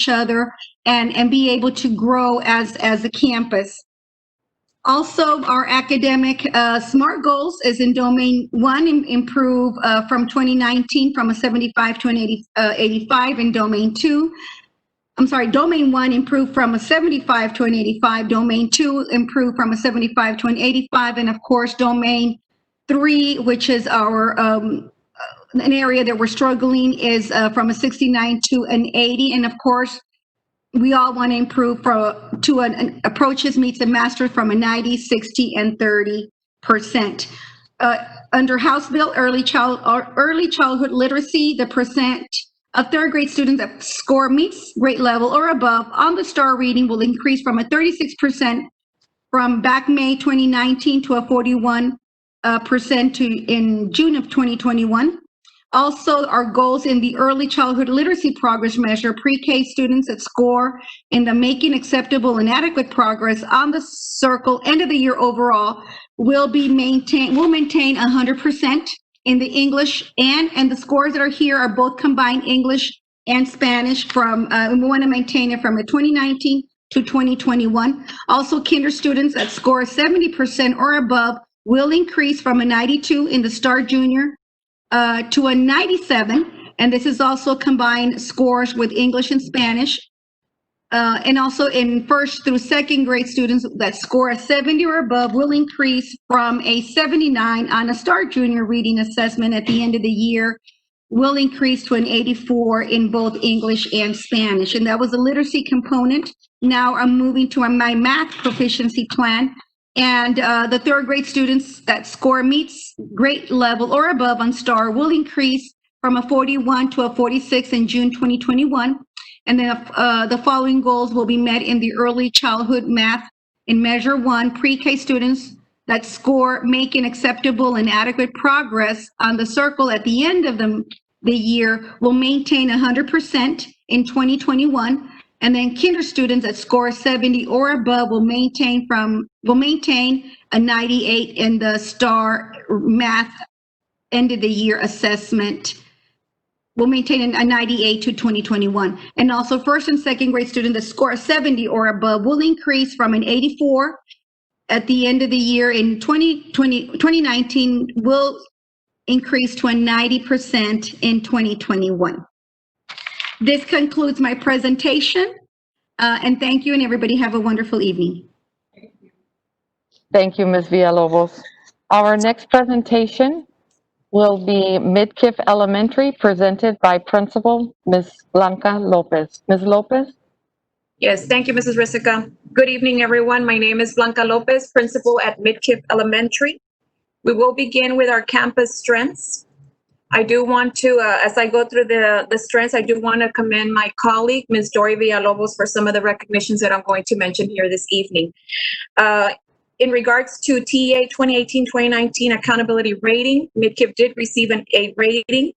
each other and be able to grow as a campus. Also, our academic SMART goals is in domain 1, improve from 2019 from a 75 to an 85. In domain 2, domain 1, improve from a 75 to an 85. Domain 2, improve from a 75 to an 85. And of course, domain 3, which is our an area that we're struggling, is from a 69 to an 80. And of course, we all want to improve to an approaches meets a master from a 90, 60, and 30%. Under House Bill early childhood literacy, the percent of third grade students that score meets grade level or above on the STAR reading will increase from a 36% from back May 2019 to a 41% in June of 2021. Also, our goals in the early childhood literacy progress measure, pre-K students that score in the making acceptable and adequate progress on the circle end of the year overall will maintain 100% in the English, and the scores that are here are both combined English and Spanish from, we want to maintain it from a 2019 to 2021. Also, kinder students that score 70% or above will increase from a 92 in the STAR Junior to a 97, and this is also combined scores with English and Spanish. And also in first through second grade students that score a 70 or above will increase from a 79 on a STAR Junior reading assessment at the end of the year, will increase to an 84 in both English and Spanish. And that was a literacy component. Now I'm moving to my math proficiency plan. And the third grade students that score meets grade level or above on STAR will increase from a 41 to a 46 in June 2021. And then the following goals will be met in the early childhood math in measure 1. Pre-K students that score making acceptable and adequate progress on the circle at the end of the year will maintain 100% in 2021. And then kinder students that score 70 or above will maintain a 98 in the STAR math end of the year assessment. Will maintain a 98 to 2021. And also first and second grade students that score 70 or above will increase from an 84 at the end of the year in 2019 will increase to a 90% in 2021. This concludes my presentation, and thank you, and everybody have a wonderful evening. Thank you, Ms. Villalobos. Our next presentation will be Midkiff Elementary, presented by Principal Ms. Blanca Lopez. Ms. Lopez? Yes, thank you, Mrs. Risica. Good evening, everyone. My name is Blanca Lopez, Principal at Midkiff Elementary. We will begin with our campus strengths. I do want to, as I go through the strengths, I do want to commend my colleague, Ms. Dory Villalobos, for some of the recognitions that I'm going to mention here this evening. In regards to TEA 2018-2019 accountability rating, Midkiff did receive an A rating.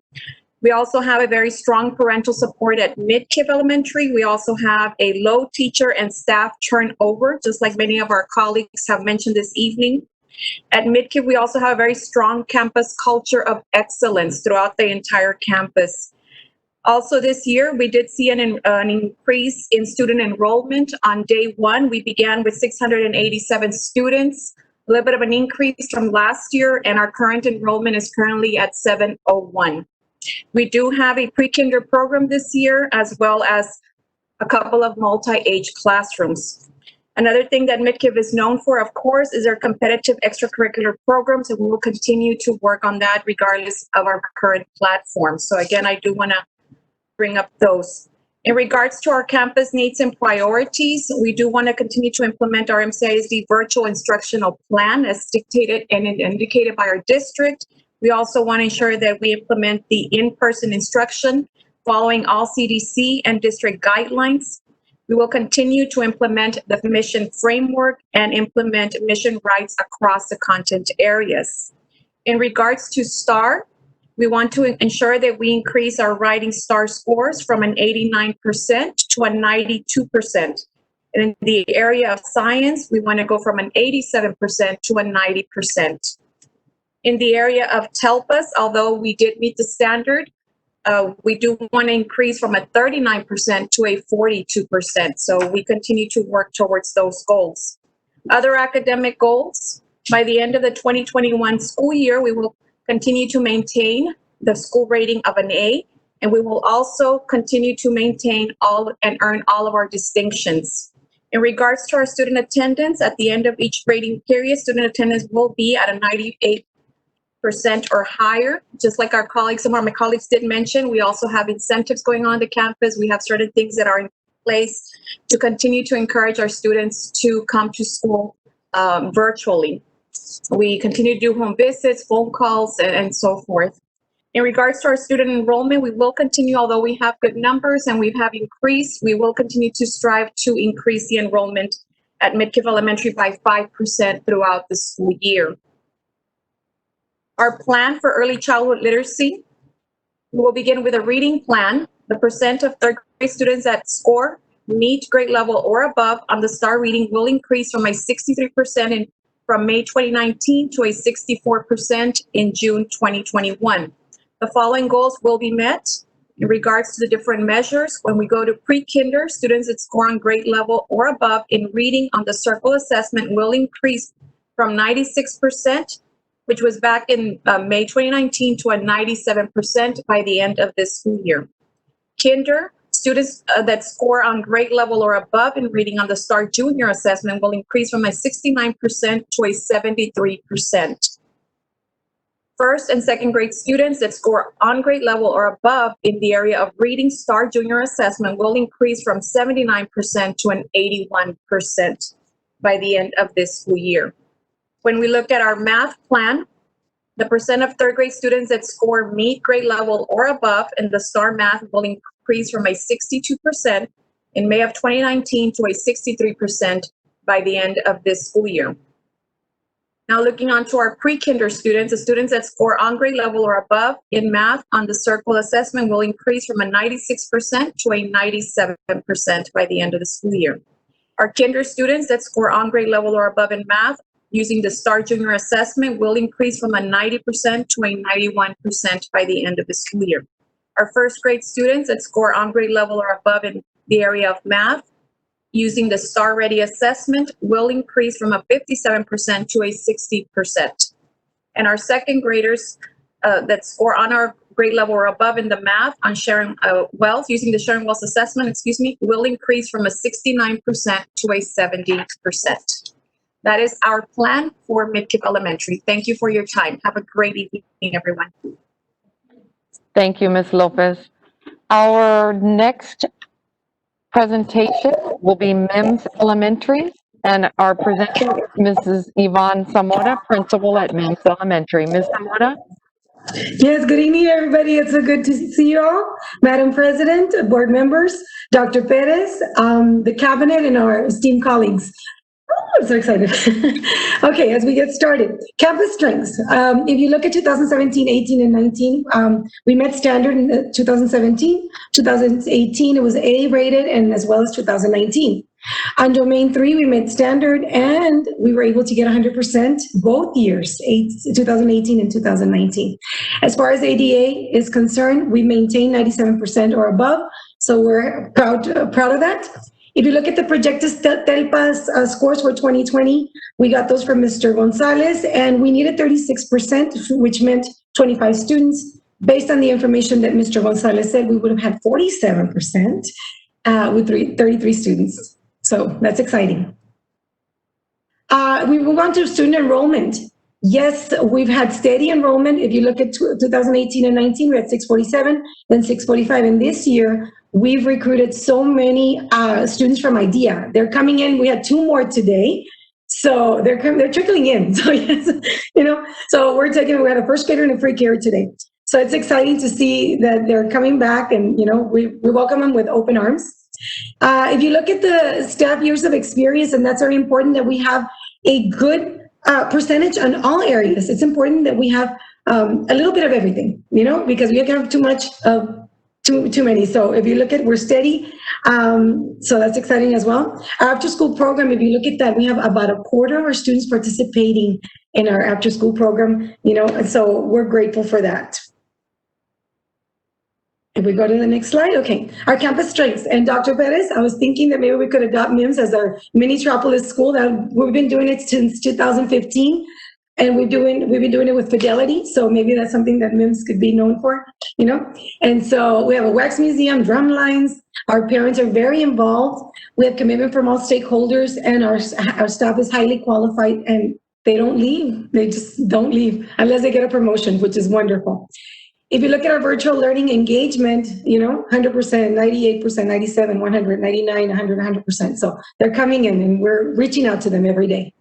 We also have a very strong parental support at Midkiff Elementary. We also have a low teacher and staff turnover, just like many of our colleagues have mentioned this evening. At Midkiff, we also have a very strong campus culture of excellence throughout the entire campus. Also this year, we did see an increase in student enrollment. On day one, we began with 687 students, a little bit of an increase from last year, and our current enrollment is currently at 701. We do have a pre-kinder program this year, as well as a couple of multi-age classrooms. Another thing that Midkiff is known for, of course, is our competitive extracurricular programs, and we will continue to work on that regardless of our current platform. So again, I do want to bring up those. In regards to our campus needs and priorities, we do want to continue to implement our CISD virtual instructional plan as dictated and indicated by our district. We also want to ensure that we implement the in-person instruction following all CDC and district guidelines. We will continue to implement the mission framework and implement mission rights across the content areas. In regards to STAR, we want to ensure that we increase our writing STAR scores from an 89% to a 92%. And in the area of science, we want to go from an 87% to a 90%. In the area of TELPUS, although we did meet the standard, we do want to increase from a 39% to a 42%. So we continue to work towards those goals. Other academic goals, by the end of the 2021 school year, we will continue to maintain the school rating of an A, and we will also continue to maintain all and earn all of our distinctions. In regards to our student attendance, at the end of each grading period, student attendance will be at a 98% or higher. Just like our colleagues, some of my colleagues did mention, we also have incentives going on the campus. We have certain things that are in place to continue to encourage our students to come to school virtually. We continue to do home visits, phone calls, and so forth. In regards to our student enrollment, we will continue, although we have good numbers and we have increased, we will continue to strive to increase the enrollment at Midkiff Elementary by 5% throughout the school year. Our plan for early childhood literacy, we will begin with a reading plan. The percent of third grade students that score meet grade level or above on the STAR reading will increase from a 63% from May 2019 to a 64% in June 2021. The following goals will be met in regards to the different measures. When we go to pre-kinder, students that score on grade level or above in reading on the circle assessment will increase from 96%, which was back in May 2019, to a 97% by the end of this school year. Kinder, students that score on grade level or above in reading on the STAR Junior assessment will increase from a 69% to a 73%. First and second grade students that score on grade level or above in the area of reading STAR Junior assessment will increase from 79% to an 81% by the end of this school year. When we look at our math plan, the percent of third grade students that score meet grade level or above in the STAR math will increase from a 62% in May of 2019 to a 63% by the end of this school year. Now looking on to our pre-kinder students, the students that score on grade level or above in math on the circle assessment will increase from a 96% to a 97% by the end of the school year. Our kinder students that score on grade level or above in math using the STAR Junior assessment will increase from a 90% to a 91% by the end of the school year. Our first grade students that score on grade level or above in the area of math using the STAR Ready assessment will increase from a 57% to a 60%. And our second graders that score on our grade level or above in the math on sharing wealth using the sharing wealth assessment, will increase from a 69% to a 70%. That is our plan for Midkiff Elementary. Thank you for your time. Have a great evening, everyone. Thank you, Ms. Lopez. Our next presentation will be MIMS Elementary, and our presenter is Mrs. Yvonne Zamora, principal at MIMS Elementary. Ms. Zamora? Yes, good evening, everybody. It's so good to see you all. Madam President, board members, Dr. Perez, the cabinet, and our esteemed colleagues. Oh, I'm so excited. Okay, as we get started, campus strengths. If you look at 2017, 18, and 19, we met standard in 2017. 2018, it was A rated, and as well as 2019. On domain 3, we met standard, and we were able to get 100% both years, 2018 and 2019. As far as ADA is concerned, we maintained 97% or above, so we're proud of that. If you look at the projected TELPAS scores for 2020, we got those from Mr. Gonzalez, and we needed 36%, which meant 25 students. Based on the information that Mr. Gonzalez said, we would have had 47% with 33 students. So that's exciting. We move on to student enrollment. Yes, we've had steady enrollment. If you look at 2018 and 19, we had 647, then 645. And this year, we've recruited so many students from IDEA. They're coming in. We had 2 more today. So they're trickling in. So yes, so we had a first grader and a pre-K today. So it's exciting to see that they're coming back, and we welcome them with open arms. If you look at the staff years of experience, and that's very important that we have a good percentage on all areas. It's important that we have a little bit of everything, because we can't have too much of too many. So if you look at, we're steady. So that's exciting as well. Our after school program, if you look at that, we have about a quarter of our students participating in our after school program, and so we're grateful for that. If we go to the next slide, okay. Our campus strengths. And Dr. Perez, I was thinking that maybe we could adopt MIMS as our mini-tropolis school. That we've been doing it since 2015, and we've been doing it with fidelity. So maybe that's something that MIMS could be known for, you know. And so we have a wax museum, drum lines. Our parents are very involved. We have commitment from all stakeholders, and our staff is highly qualified, and they don't leave. They just don't leave unless they get a promotion, which is wonderful. If you look at our virtual learning engagement, 100%, 98%, 97, 100, 99, 100, 100%. So they're coming in and we're reaching out to them every day.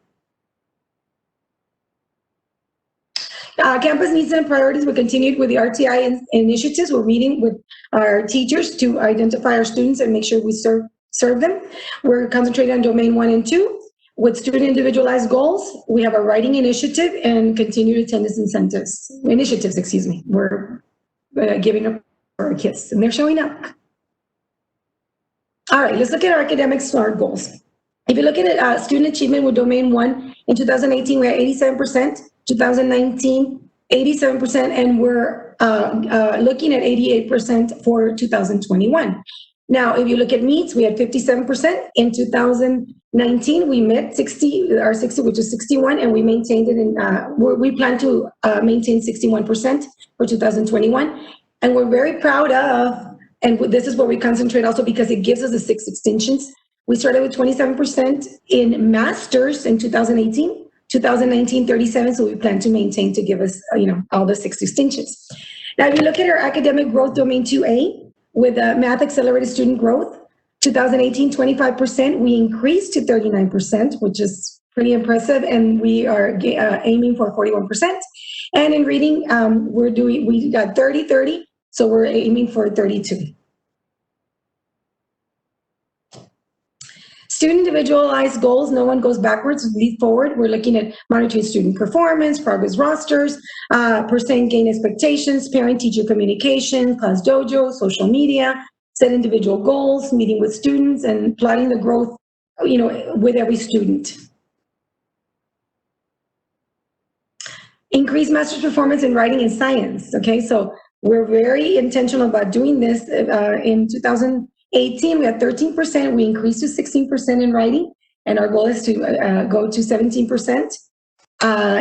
Campus needs and priorities. We continued with the RTI initiatives. We're meeting with our teachers to identify our students and make sure we serve them. We're concentrating on domain 1 and 2. With student individualized goals, we have a writing initiative and continued attendance initiatives, excuse me. We're giving up our kids and they're showing up. All right, let's look at our academic SMART goals. If you look at student achievement with domain 1, in 2018, we had 87%, 2019, 87%, and we're looking at 88% for 2021. Now, if you look at meets, we had 57%. In 2019, we met 60, which is 61, and we maintained it in, we plan to maintain 61% for 2021. And we're very proud of, and this is where we concentrate also because it gives us the 6 extensions. We started with 27% in masters in 2018, 2019, 37, so we plan to maintain to give us, all the 6 extensions. Now, if you look at our academic growth domain 2A, with math accelerated student growth, 2018, 25%, we increased to 39%, which is pretty impressive, and we are aiming for 41%. And in reading, we got 30, so we're aiming for 32. Student individualized goals, no one goes backwards, lead forward. We're looking at monitoring student performance, progress rosters, percent gain expectations, parent-teacher communication, class dojo, social media, set individual goals, meeting with students, and plotting the growth, with every student. Increase master's performance in writing and science, okay? So we're very intentional about doing this. In 2018, we had 13%. We increased to 16% in writing, and our goal is to go to 17%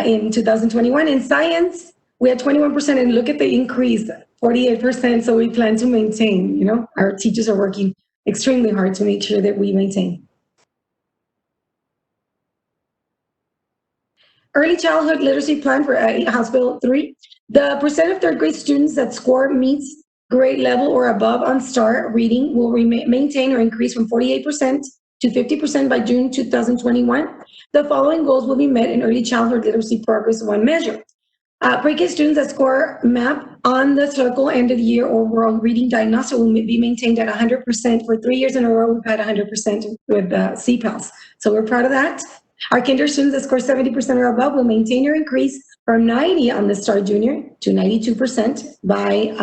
in 2021. In science, we had 21%, and look at the increase, 48%. So we plan to maintain, our teachers are working extremely hard to make sure that we maintain. Early childhood literacy plan for House Bill 3. The percent of third grade students that score meets grade level or above on STAR reading will maintain or increase from 48% to 50% by June 2021. The following goals will be met in early childhood literacy progress 1 measure. Pre-K students that score MAP on the circle end of the year overall reading diagnostic will be maintained at 100%. For 3 years in a row, we've had 100% with CPALS. So we're proud of that. Our kinder students that score 70% or above will maintain or increase from 90 on the STAR Junior to 92% by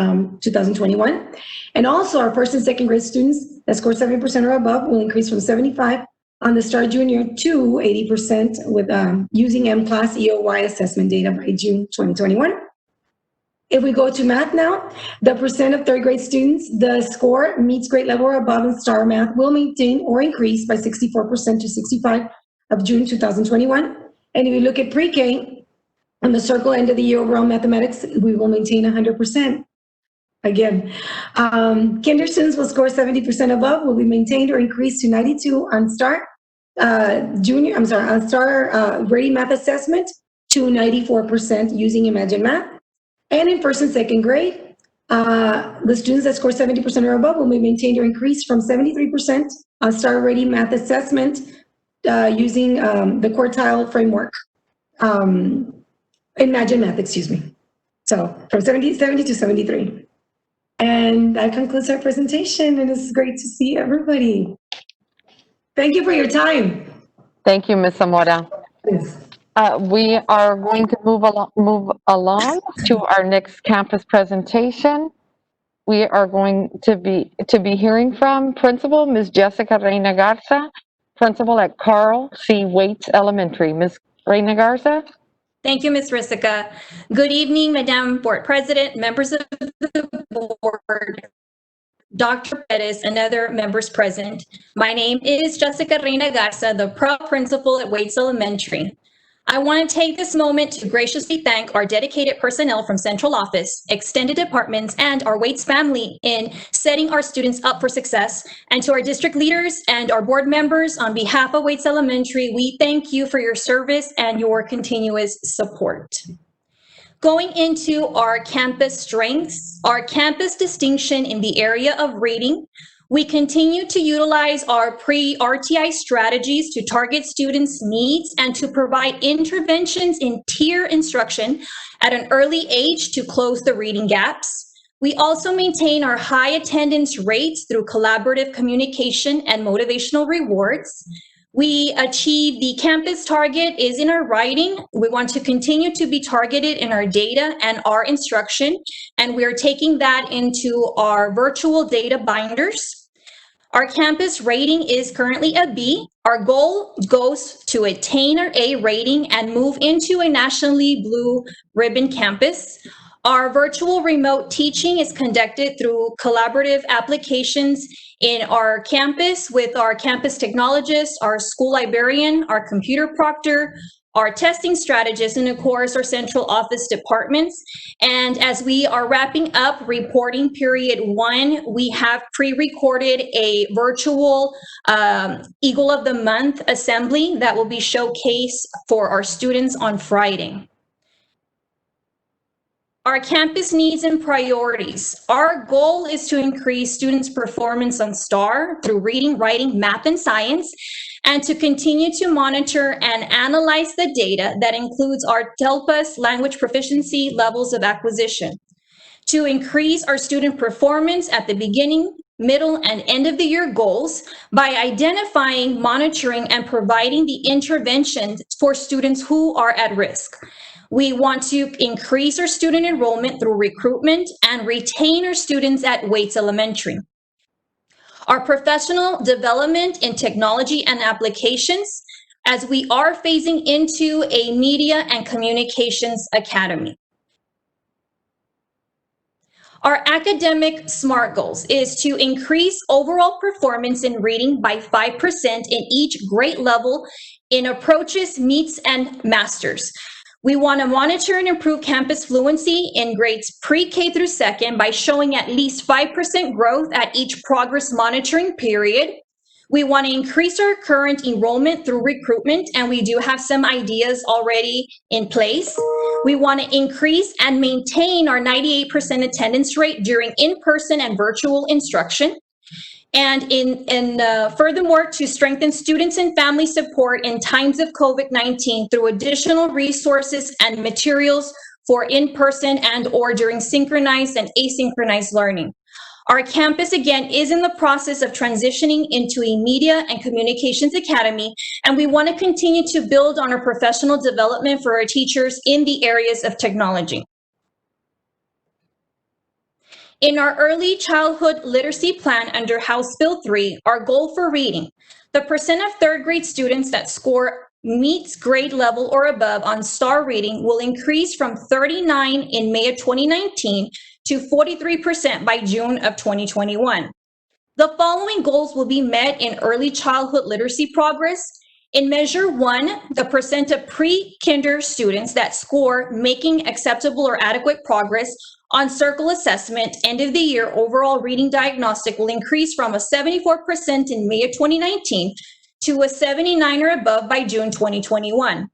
2021. And also our first and second grade students that score 70% or above will increase from 75 on the STAR Junior to 80% with using M-Class EOY assessment data by June 2021. If we go to math now, the percent of third grade students, the score meets grade level or above in STAR Math will maintain or increase by 64% to 65 of June 2021. And if you look at pre-K, on the circle end of the year overall mathematics, we will maintain 100%. Again, kinder students will score 70% above, will be maintained or increased to 92 on STAR on STAR Ready Math Assessment to 94% using Imagine Math. And in first and second grade, the students that score 70% or above will be maintained or increased from 73% on STAR Ready Math Assessment using the quartile framework. Imagine Math, excuse me. So from 70 to 73. And that concludes our presentation, and it's great to see everybody. Thank you for your time. Thank you, Ms. Zamora. Yes. We are going to move along to our next campus presentation. We are going to be hearing from Principal Ms. Jessica Reina Garza, Principal at Carl C. Waits Elementary. Ms. Reina Garza? Thank you, Ms. Rissica. Good evening, Madam Board President, members of the board, Dr. Perez, and other members present. My name is Jessica Reina Garza, the proud principal at Waits Elementary. I want to take this moment to graciously thank our dedicated personnel from central office, extended departments, and our Waits family in setting our students up for success. And to our district leaders and our board members, on behalf of Waits Elementary, we thank you for your service and your continuous support. Going into our campus strengths, our campus distinction in the area of reading, we continue to utilize our pre-RTI strategies to target students' needs and to provide interventions in tier instruction at an early age to close the reading gaps. We also maintain our high attendance rates through collaborative communication and motivational rewards. We achieve the campus target is in our writing. We want to continue to be targeted in our data and our instruction, and we're taking that into our virtual data binders. Our campus rating is currently a B. Our goal goes to attain our A rating and move into a nationally blue ribbon campus. Our virtual remote teaching is conducted through collaborative applications in our campus with our campus technologist, our school librarian, our computer proctor, our testing strategist, and of course, our central office departments. And as we are wrapping up reporting period 1, we have pre-recorded a virtual Eagle of the Month assembly that will be showcased for our students on Friday. Our campus needs and priorities. Our goal is to increase students' performance on STAR through reading, writing, math, and science, and to continue to monitor and analyze the data that includes our TELPUS language proficiency levels of acquisition. To increase our student performance at the beginning, middle, and end of the year goals by identifying, monitoring, and providing the interventions for students who are at risk. We want to increase our student enrollment through recruitment and retain our students at Waits Elementary. Our professional development in technology and applications, as we are phasing into a media and communications academy. Our academic SMART goals is to increase overall performance in reading by 5% in each grade level in approaches, meets, and masters. We want to monitor and improve campus fluency in grades pre-K through second by showing at least 5% growth at each progress monitoring period. We want to increase our current enrollment through recruitment, and we do have some ideas already in place. We want to increase and maintain our 98% attendance rate during in-person and virtual instruction. And furthermore, to strengthen students and family support in times of COVID-19 through additional resources and materials for in-person and or during synchronized and asynchronized learning. Our campus, again, is in the process of transitioning into a media and communications academy, and we want to continue to build on our professional development for our teachers in the areas of technology. In our early childhood literacy plan under House Bill 3, our goal for reading, the percent of third grade students that score meets grade level or above on STAR reading will increase from 39 in May of 2019 to 43% by June of 2021. The following goals will be met in early childhood literacy progress. In measure 1, the percent of pre-kinder students that score making acceptable or adequate progress on circle assessment end of the year overall reading diagnostic will increase from a 74% in May of 2019 to a 79 or above by June 2021.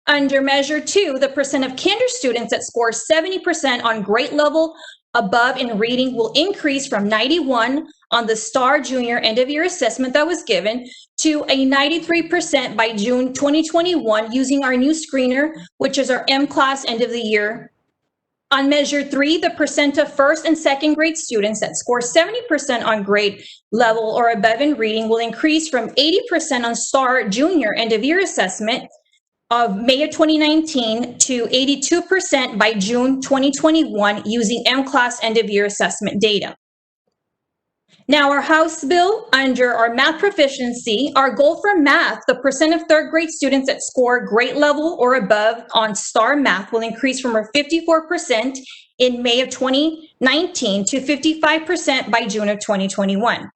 Under measure 2, the percent of kinder students that score 70% on grade level above in reading will increase from 91 on the STAR Junior end of year assessment that was given to a 93% by June 2021 using our new screener, which is our M-Class end of the year. On measure 3, the percent of first and second grade students that score 70% on grade level or above in reading will increase from 80% on STAR Junior end of year assessment of May of 2019 to 82% by June 2021 using M-Class end of year assessment data. Now, our House bill under our math proficiency, our goal for math, the percent of third grade students that score grade level or above on STAR math will increase from our 54% in May of 2019 to 55% by June of 2021.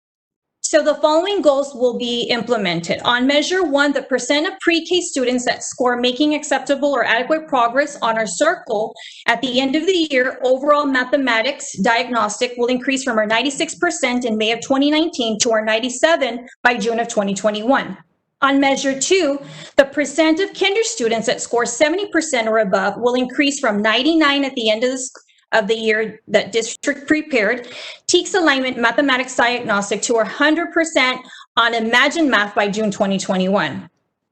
So the following goals will be implemented. On measure 1, the percent of pre-K students that score making acceptable or adequate progress on our circle at the end of the year, overall mathematics diagnostic will increase from our 96% in May of 2019 to our 97 by June of 2021. On measure 2, the percent of kinder students that score 70% or above will increase from 99 at the end of the year that district prepared TEKS alignment mathematics diagnostic to 100% on Imagine Math by June 2021.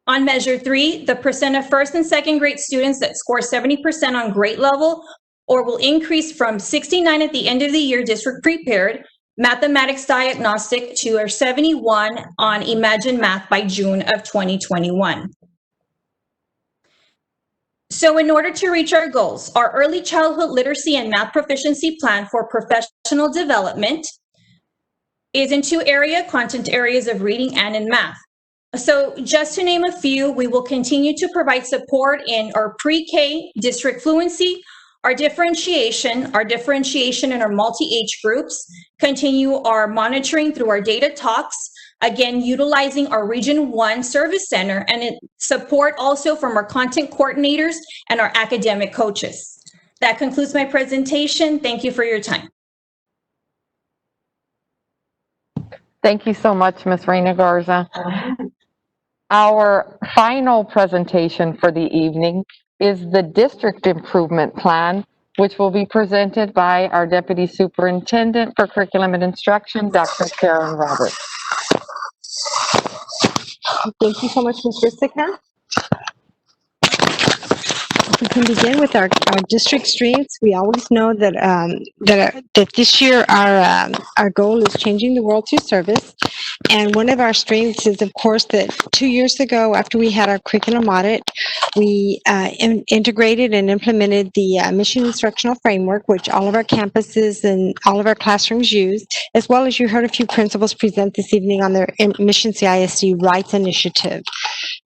On measure 3, the percent of first and second grade students that score 70% on grade level or will increase from 69 at the end of the year district prepared mathematics diagnostic to our 71 on Imagine Math by June of 2021. So in order to reach our goals, our early childhood literacy and math proficiency plan for professional development is in 2 content areas of reading and in math. So just to name a few, we will continue to provide support in our pre-K district fluency, our differentiation in our multi-age groups, continue our monitoring through our data talks, again, utilizing our Region 1 Service Center, and support also from our content coordinators and our academic coaches. That concludes my presentation. Thank you for your time. Thank you so much, Ms. Reina Garza. Our final presentation for the evening is the District Improvement Plan, which will be presented by our Deputy Superintendent for Curriculum and Instruction, Dr. Karen Roberts. Thank you so much, Ms. Rissica. We can begin with our district strengths. We always know that that this year our goal is changing the world through service. And one of our strengths is, of course, that 2 years ago, after we had our curriculum audit, we integrated and implemented the mission instructional framework, which all of our campuses and all of our classrooms use, as well as you heard a few principals present this evening on their Mission CISD Rights Initiative.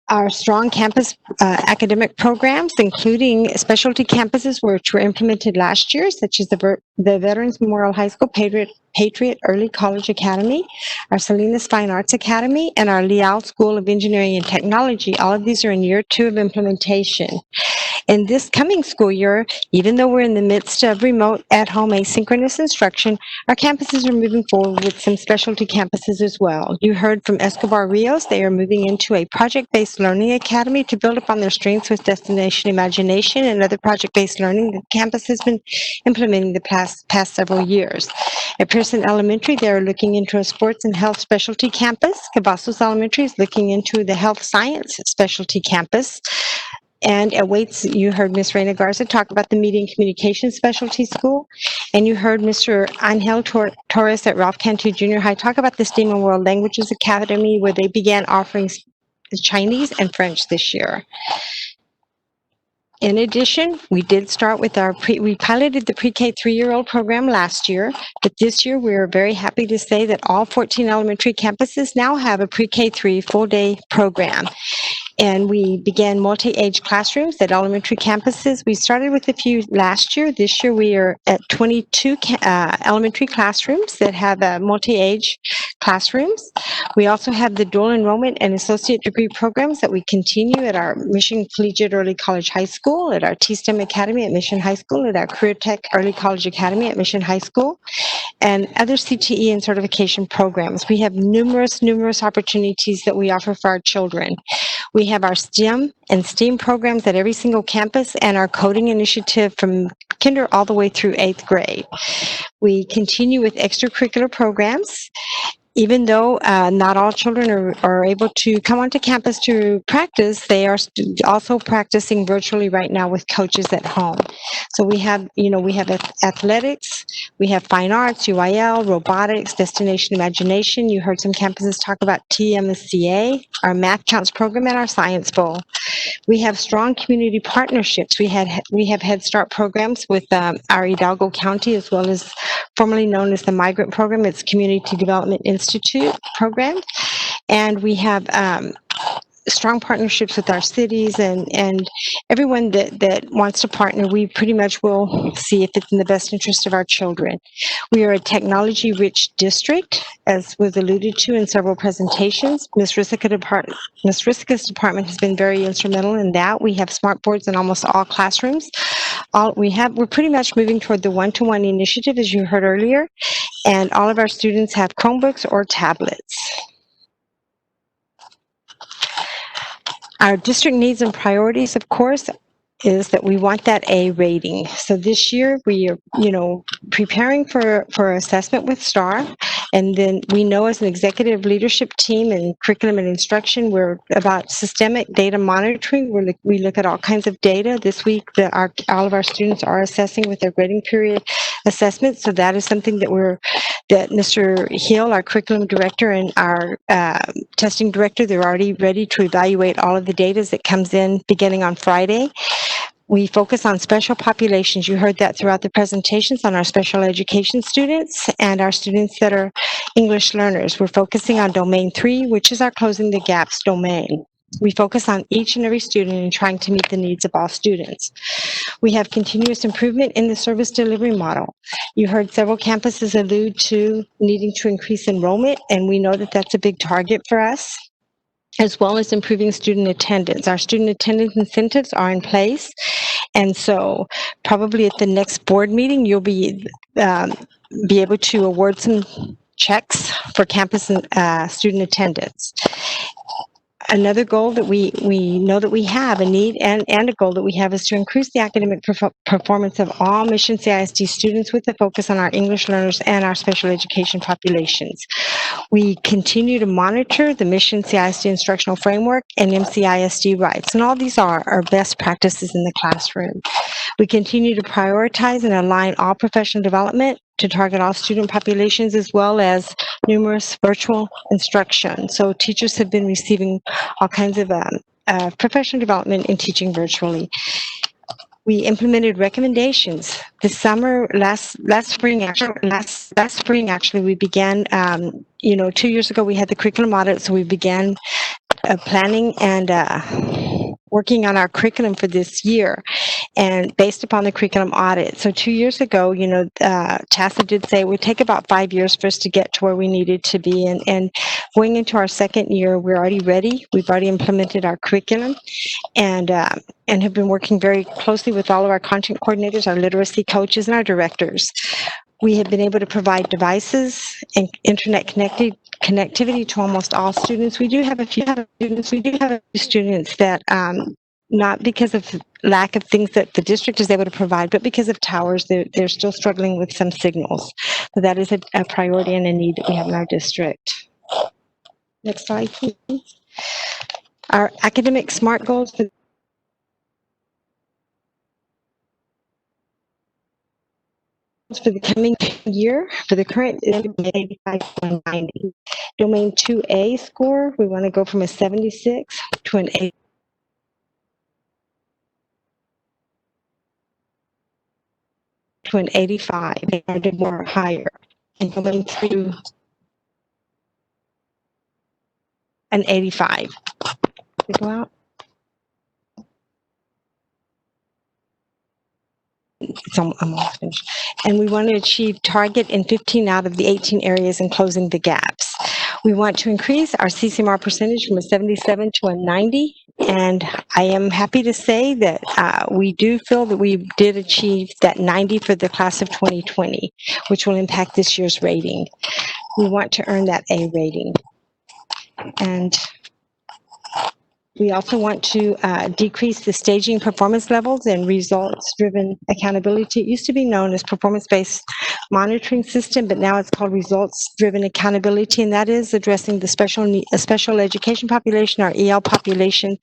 Our strong campus academic programs, including specialty campuses which were implemented last year, such as the Veterans Memorial High School Patriot Early College Academy, our Salinas Fine Arts Academy, and our Leal School of Engineering and Technology. All of these are in year 2 of implementation. In this coming school year, even though we're in the midst of remote, at-home, asynchronous instruction, our campuses are moving forward with some specialty campuses as well. You heard from Escobar Rios. They are moving into a project-based learning academy to build upon their strengths with destination imagination and other project-based learning the campus has been implementing the past several years. At Pearson Elementary, they're looking into a sports and health specialty campus. Cavazos Elementary is looking into the health science specialty campus. And at Waits, you heard Ms. Reina Garza talk about the Media and Communication Specialty School. And you heard Mr. Angel Torres at Ralph Cantu Junior High talk about the STEAM and World Languages Academy, where they began offering Chinese and French this year. In addition, we did start with we piloted the pre-K 3-year-old program last year, but this year we are very happy to say that all 14 elementary campuses now have a pre-K 3 full-day program. And we began multi-age classrooms at elementary campuses. We started with a few last year. This year we are at 22 elementary classrooms that have multi-age classrooms. We also have the dual enrollment and associate degree programs that we continue at our Mission Collegiate Early College High School, at our T-STEM Academy at Mission High School, at our Career Tech Early College Academy at Mission High School, and other CTE and certification programs. We have numerous opportunities that we offer for our children. We have our STEM and STEAM programs at every single campus and our coding initiative from kinder all the way through 8th grade. We continue with extracurricular programs. even though not all children are able to come onto campus to practice, they are also practicing virtually right now with coaches at home. So we have, we have athletics, we have fine arts, UIL, robotics, destination imagination. You heard some campuses talk about TMSCA, our math counts program, and our science bowl. We have strong community partnerships. We have Head Start programs with our Hidalgo County, as well as formerly known as the Migrant Program. It's Community Development Institute program. And we have strong partnerships with our cities and everyone that wants to partner. We pretty much will see if it's in the best interest of our children. We are a technology-rich district, as was alluded to in several presentations. Ms. Rissica's department has been very instrumental in that. We have smart boards in almost all classrooms. We're pretty much moving toward the one-to-one initiative, as you heard earlier, and all of our students have Chromebooks or tablets. Our district needs and priorities, of course, is that we want that A rating. So this year we are, preparing for assessment with STAR, and then we know as an executive leadership team and curriculum and instruction, we're about systemic data monitoring. We look at all kinds of data. This week, all of our students are assessing with their grading period assessment. So that is something that Mr. Hill, our curriculum director, and our testing director, they're already ready to evaluate all of the data that comes in beginning on Friday. We focus on special populations. You heard that throughout the presentations on our special education students and our students that are English learners. We're focusing on domain 3, which is our closing the gaps domain. We focus on each and every student and trying to meet the needs of all students. We have continuous improvement in the service delivery model. You heard several campuses allude to needing to increase enrollment, and we know that that's a big target for us, as well as improving student attendance. Our student attendance incentives are in place, and so probably at the next board meeting, you'll be able to award some checks for campus and student attendance. Another goal that we know that we have, a need and a goal that we have, is to increase the academic performance of all Mission CISD students with a focus on our English learners and our special education populations. We continue to monitor the Mission CISD instructional framework and MCISD rights, and all these are our best practices in the classroom. We continue to prioritize and align all professional development to target all student populations, as well as numerous virtual instruction. So teachers have been receiving all kinds of professional development in teaching virtually. We implemented recommendations this summer. Last spring, actually, we began. 2 years ago, we had the curriculum audit, so we began planning and working on our curriculum for this year, and based upon the curriculum audit. So 2 years ago, TASA did say it would take about 5 years for us to get to where we needed to be. And going into our second year, we're already ready. We've already implemented our curriculum and have been working very closely with all of our content coordinators, our literacy coaches, and our directors. We have been able to provide devices and internet connectivity to almost all students. We do have a few students that, not because of lack of things that the district is able to provide, but because of towers, they're still struggling with some signals. So that is a priority and a need that we have in our district. Next slide, please. Our academic SMART goals for the coming year, for the current, is 85.90. Domain 2A score, we want to go from a 76 to an 8. To an 85, they are more higher, and going to an 85. Go out. It's almost finished. And we want to achieve target in 15 out of the 18 areas and closing the gaps. We want to increase our CCMR percentage from a 77 to a 90. And I am happy to say that we do feel that we did achieve that 90 for the class of 2020, which will impact this year's rating. We want to earn that A rating. And we also want to decrease the staging performance levels and results-driven accountability. It used to be known as performance-based monitoring system, but now it's called results-driven accountability, and that is addressing the special education population, our EL population.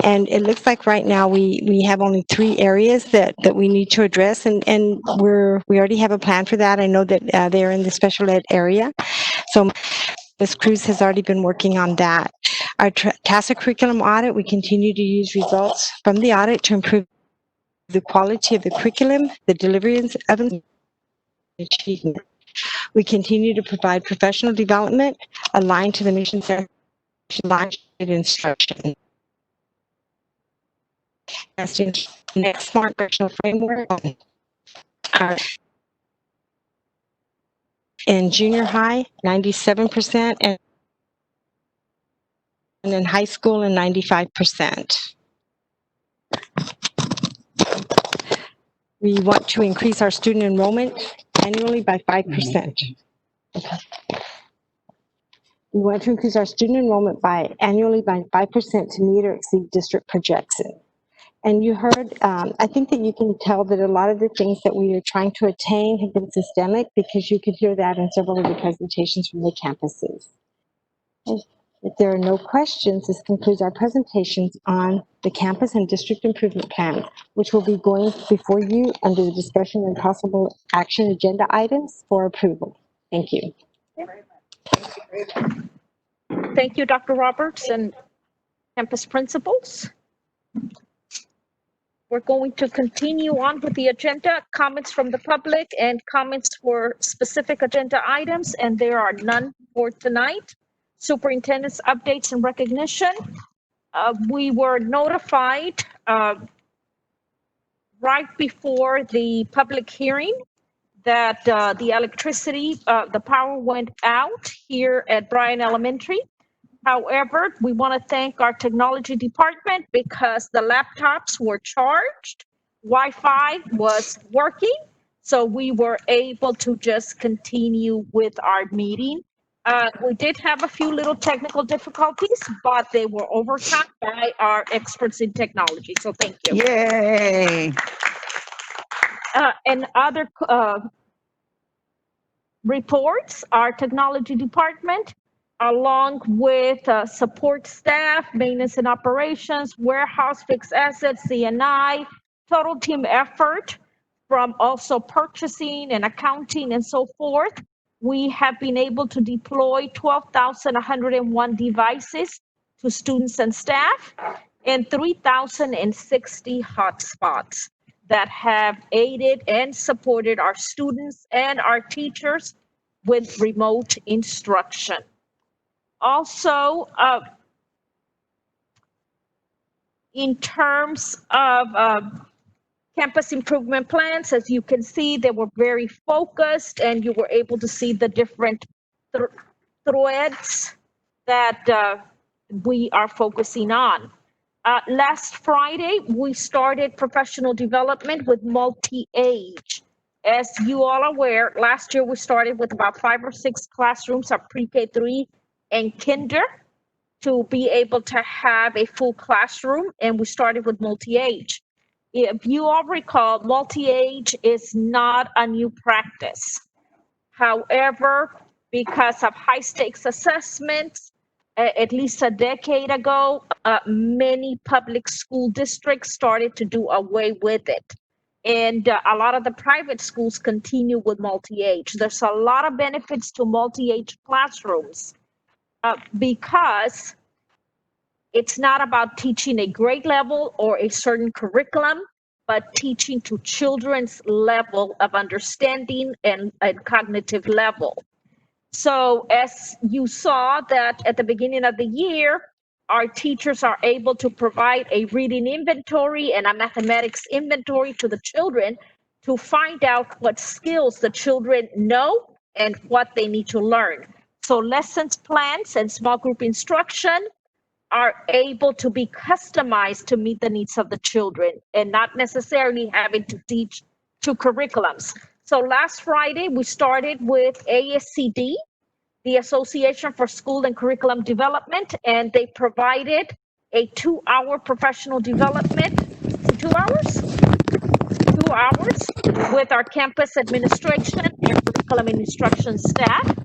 And it looks like right now we have only 3 areas that we need to address, and we already have a plan for that. I know that they're in the special ed area. So Ms. Cruz has already been working on that. Our TASA curriculum audit, we continue to use results from the audit to improve the quality of the curriculum, the delivery of achievement. We continue to provide professional development aligned to the mission instruction. Testing next smart correctional framework. In junior high, 97%, and in high school, and 95%. We want to increase our student enrollment annually by 5%. We want to increase our student enrollment annually by 5% to meet or exceed district projections. And you heard, I think that you can tell that a lot of the things that we are trying to attain have been systemic, because you could hear that in several of the presentations from the campuses. If there are no questions, this concludes our presentations on the campus and district improvement plan, which will be going before you under the discussion and possible action agenda items for approval. Thank you. Thank you, Dr. Roberts and campus principals. We're going to continue on with the agenda, comments from the public and comments for specific agenda items, and there are none for tonight. Superintendent's updates and recognition. We were notified right before the public hearing that the electricity, the power went out here at Bryan Elementary. However, we want to thank our technology department because the laptops were charged, Wi-Fi was working, so we were able to just continue with our meeting. We did have a few little technical difficulties, but they were overcome by our experts in technology, so thank you. Yay! And other reports, our technology department, along with support staff, maintenance and operations, warehouse, fixed assets, CNI, total team effort from also purchasing and accounting and so forth. We have been able to deploy 12,101 devices to students and staff and 3,060 hotspots that have aided and supported our students and our teachers with remote instruction. Also, in terms of campus improvement plans, as you can see, they were very focused, and you were able to see the different threads that we are focusing on. Last Friday, we started professional development with multi-age. As you all are aware, last year we started with about 5 or 6 classrooms of pre-K3 and kinder to be able to have a full classroom, and we started with multi-age. If you all recall, multi-age is not a new practice. However, because of high stakes assessments, at least a decade ago, many public school districts started to do away with it. And a lot of the private schools continue with multi-age. There's a lot of benefits to multi-age classrooms because it's not about teaching a grade level or a certain curriculum, but teaching to children's level of understanding and cognitive level. So as you saw that at the beginning of the year, our teachers are able to provide a reading inventory and a mathematics inventory to the children to find out what skills the children know and what they need to learn. So lessons plans and small group instruction are able to be customized to meet the needs of the children and not necessarily having to teach 2 curriculums. So last Friday, we started with ASCD, the Association for School and Curriculum Development, and they provided a 2-hour professional development. 2 hours? 2 hours with our campus administration and curriculum and instruction staff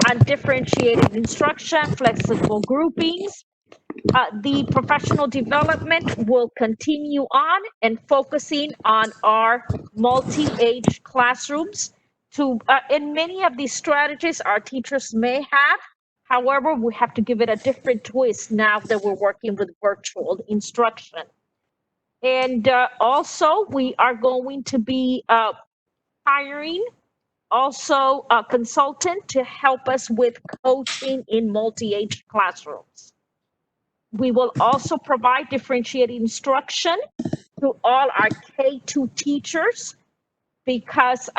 on differentiated instruction, flexible groupings. The professional development will continue on and focusing on our multi-age classrooms. In many of these strategies, our teachers may have. However, we have to give it a different twist now that we're working with virtual instruction. And also, we are going to be hiring also a consultant to help us with coaching in multi-age classrooms. We will also provide differentiated instruction to all our K-2 teachers because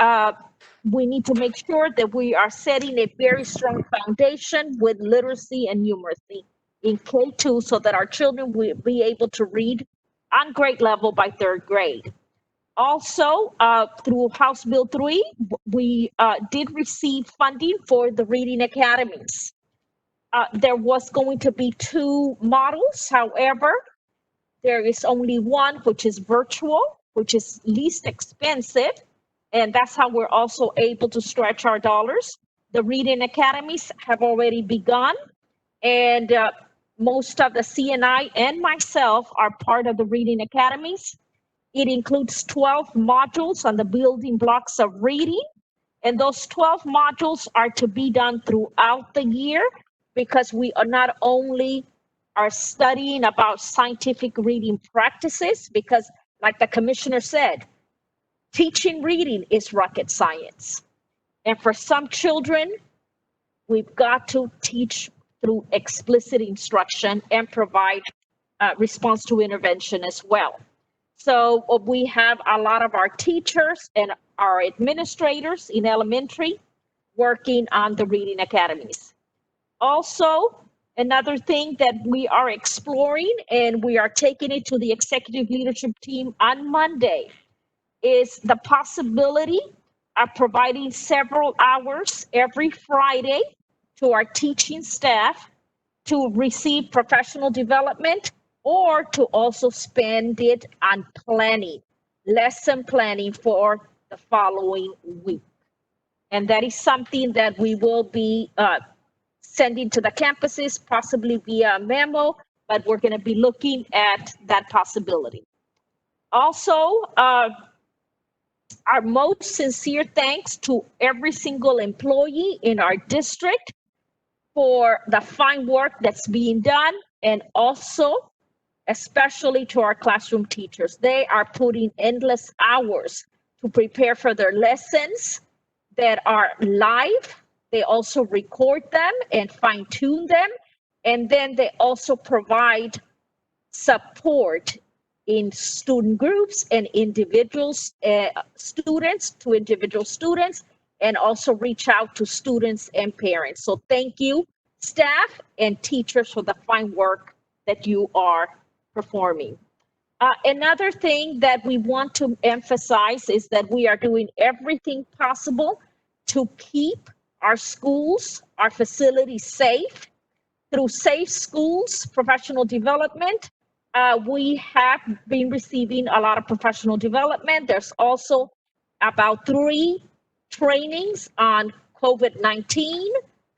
we need to make sure that we are setting a very strong foundation with literacy and numeracy in K-2 so that our children will be able to read on grade level by third grade. Also, through House Bill 3, we did receive funding for the Reading Academies. There was going to be 2 models. However, there is only one, which is virtual, which is least expensive. And that's how we're also able to stretch our dollars. The Reading Academies have already begun. And most of the CNI and myself are part of the Reading Academies. It includes 12 modules on the building blocks of reading. And those 12 modules are to be done throughout the year because we are not only are studying about scientific reading practices, because like the commissioner said, teaching reading is rocket science. And for some children, we've got to teach through explicit instruction and provide response to intervention as well. So we have a lot of our teachers and our administrators in elementary working on the Reading Academies. Also, another thing that we are exploring, and we are taking it to the executive leadership team on Monday, is the possibility of providing several hours every Friday to our teaching staff to receive professional development or to also spend it on planning, lesson planning for the following week. And that is something that we will be sending to the campuses, possibly via memo, but we're going to be looking at that possibility. Also, our most sincere thanks to every single employee in our district for the fine work that's being done, and also especially to our classroom teachers. They are putting endless hours to prepare for their lessons that are live. They also record them and fine tune them. And then they also provide support in student groups and individuals, students to individual students, and also reach out to students and parents. So thank you, staff and teachers, for the fine work that you are performing. Another thing that we want to emphasize is that we are doing everything possible to keep our schools, our facilities safe. Through Safe Schools professional development, we have been receiving a lot of professional development. There's also about 3 trainings on COVID-19,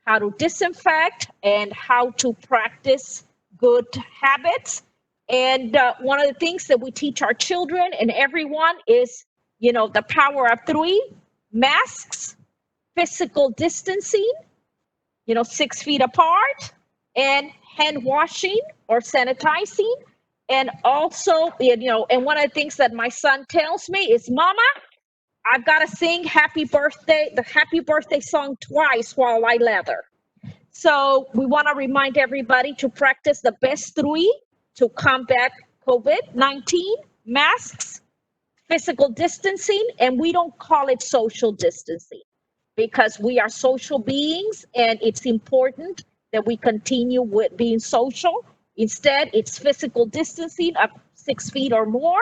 how to disinfect, and how to practice good habits. And one of the things that we teach our children and everyone is, the power of 3: masks, physical distancing, 6 feet apart, and hand washing or sanitizing. And also, and one of the things that my son tells me is, Mama, I've got to sing the happy birthday song twice while I leather. So we want to remind everybody to practice the best 3 to combat COVID-19: masks, physical distancing, and we don't call it social distancing because we are social beings and it's important that we continue with being social. Instead, it's physical distancing of 6 feet or more,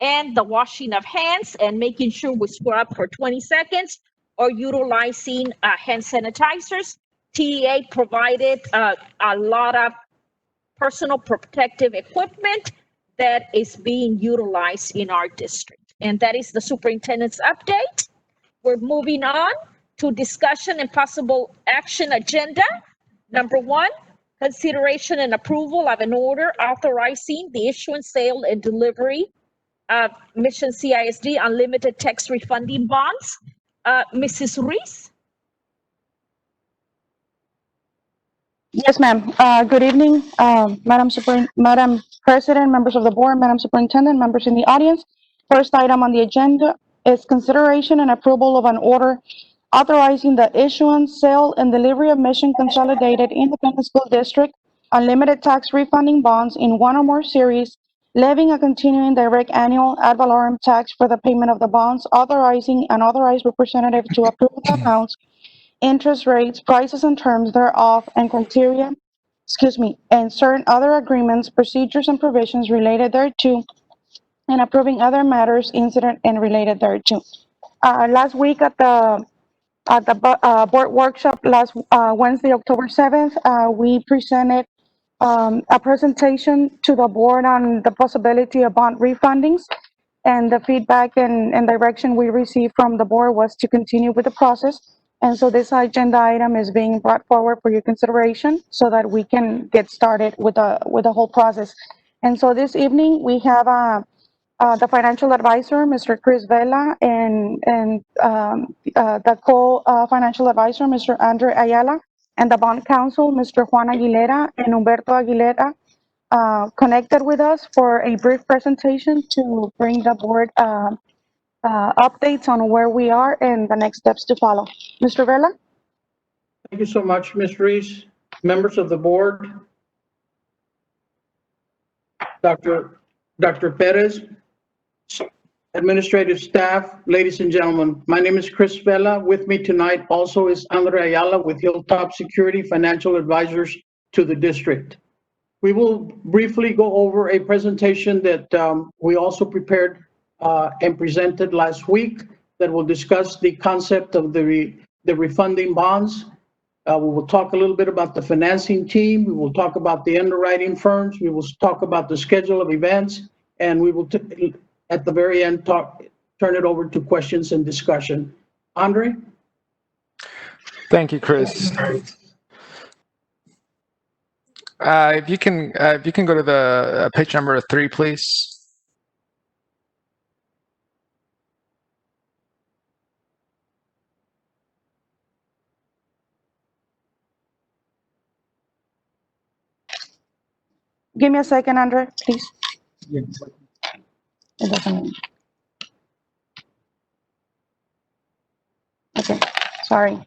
and the washing of hands and making sure we scrub for 20 seconds or utilizing hand sanitizers. TEA provided a lot of personal protective equipment that is being utilized in our district. and that is the superintendent's update. We're moving on to discussion and possible action agenda. Number 1, consideration and approval of an order authorizing the issuance, sale, and delivery of Mission CISD unlimited tax refunding bonds. Mrs. Ruiz? Yes, ma'am. Good evening, Madam President, members of the board, Madam Superintendent, members in the audience. First item on the agenda is consideration and approval of an order authorizing the issuance, sale, and delivery of Mission Consolidated Independent School District unlimited tax refunding bonds in one or more series, levying a continuing direct annual ad valorem tax for the payment of the bonds, authorizing an authorized representative to approve the amounts, interest rates, prices and terms thereof, and criteria, and certain other agreements, procedures, and provisions related thereto, and approving other matters incident and related thereto. Last week at the board workshop last Wednesday, October 7th, we presented a presentation to the board on the possibility of bond refundings. And the feedback and direction we received from the board was to continue with the process. And so this agenda item is being brought forward for your consideration so that we can get started with the whole process. And so this evening we have the financial advisor, Mr. Chris Vela, and the co-financial advisor, Mr. Andre Ayala, and the bond counsel, Mr. Juan Aguilera and Humberto Aguilera, connected with us for a brief presentation to bring the board updates on where we are and the next steps to follow. Mr. Vela? Thank you so much, Ms. Reese. Members of the board, Dr. Perez, administrative staff, ladies and gentlemen, my name is Chris Vela. With me tonight also is Andre Ayala with Hilltop Security, financial advisors to the district. We will briefly go over a presentation that we also prepared and presented last week that will discuss the concept of the refunding bonds. We will talk a little bit about the financing team. We will talk about the underwriting firms. We will talk about the schedule of events, and we will, at the very end, turn it over to questions and discussion. Andre? Thank you, Chris. If you can go to the page number 3, please. Give me a second, Andre, please. It doesn't. Okay, sorry.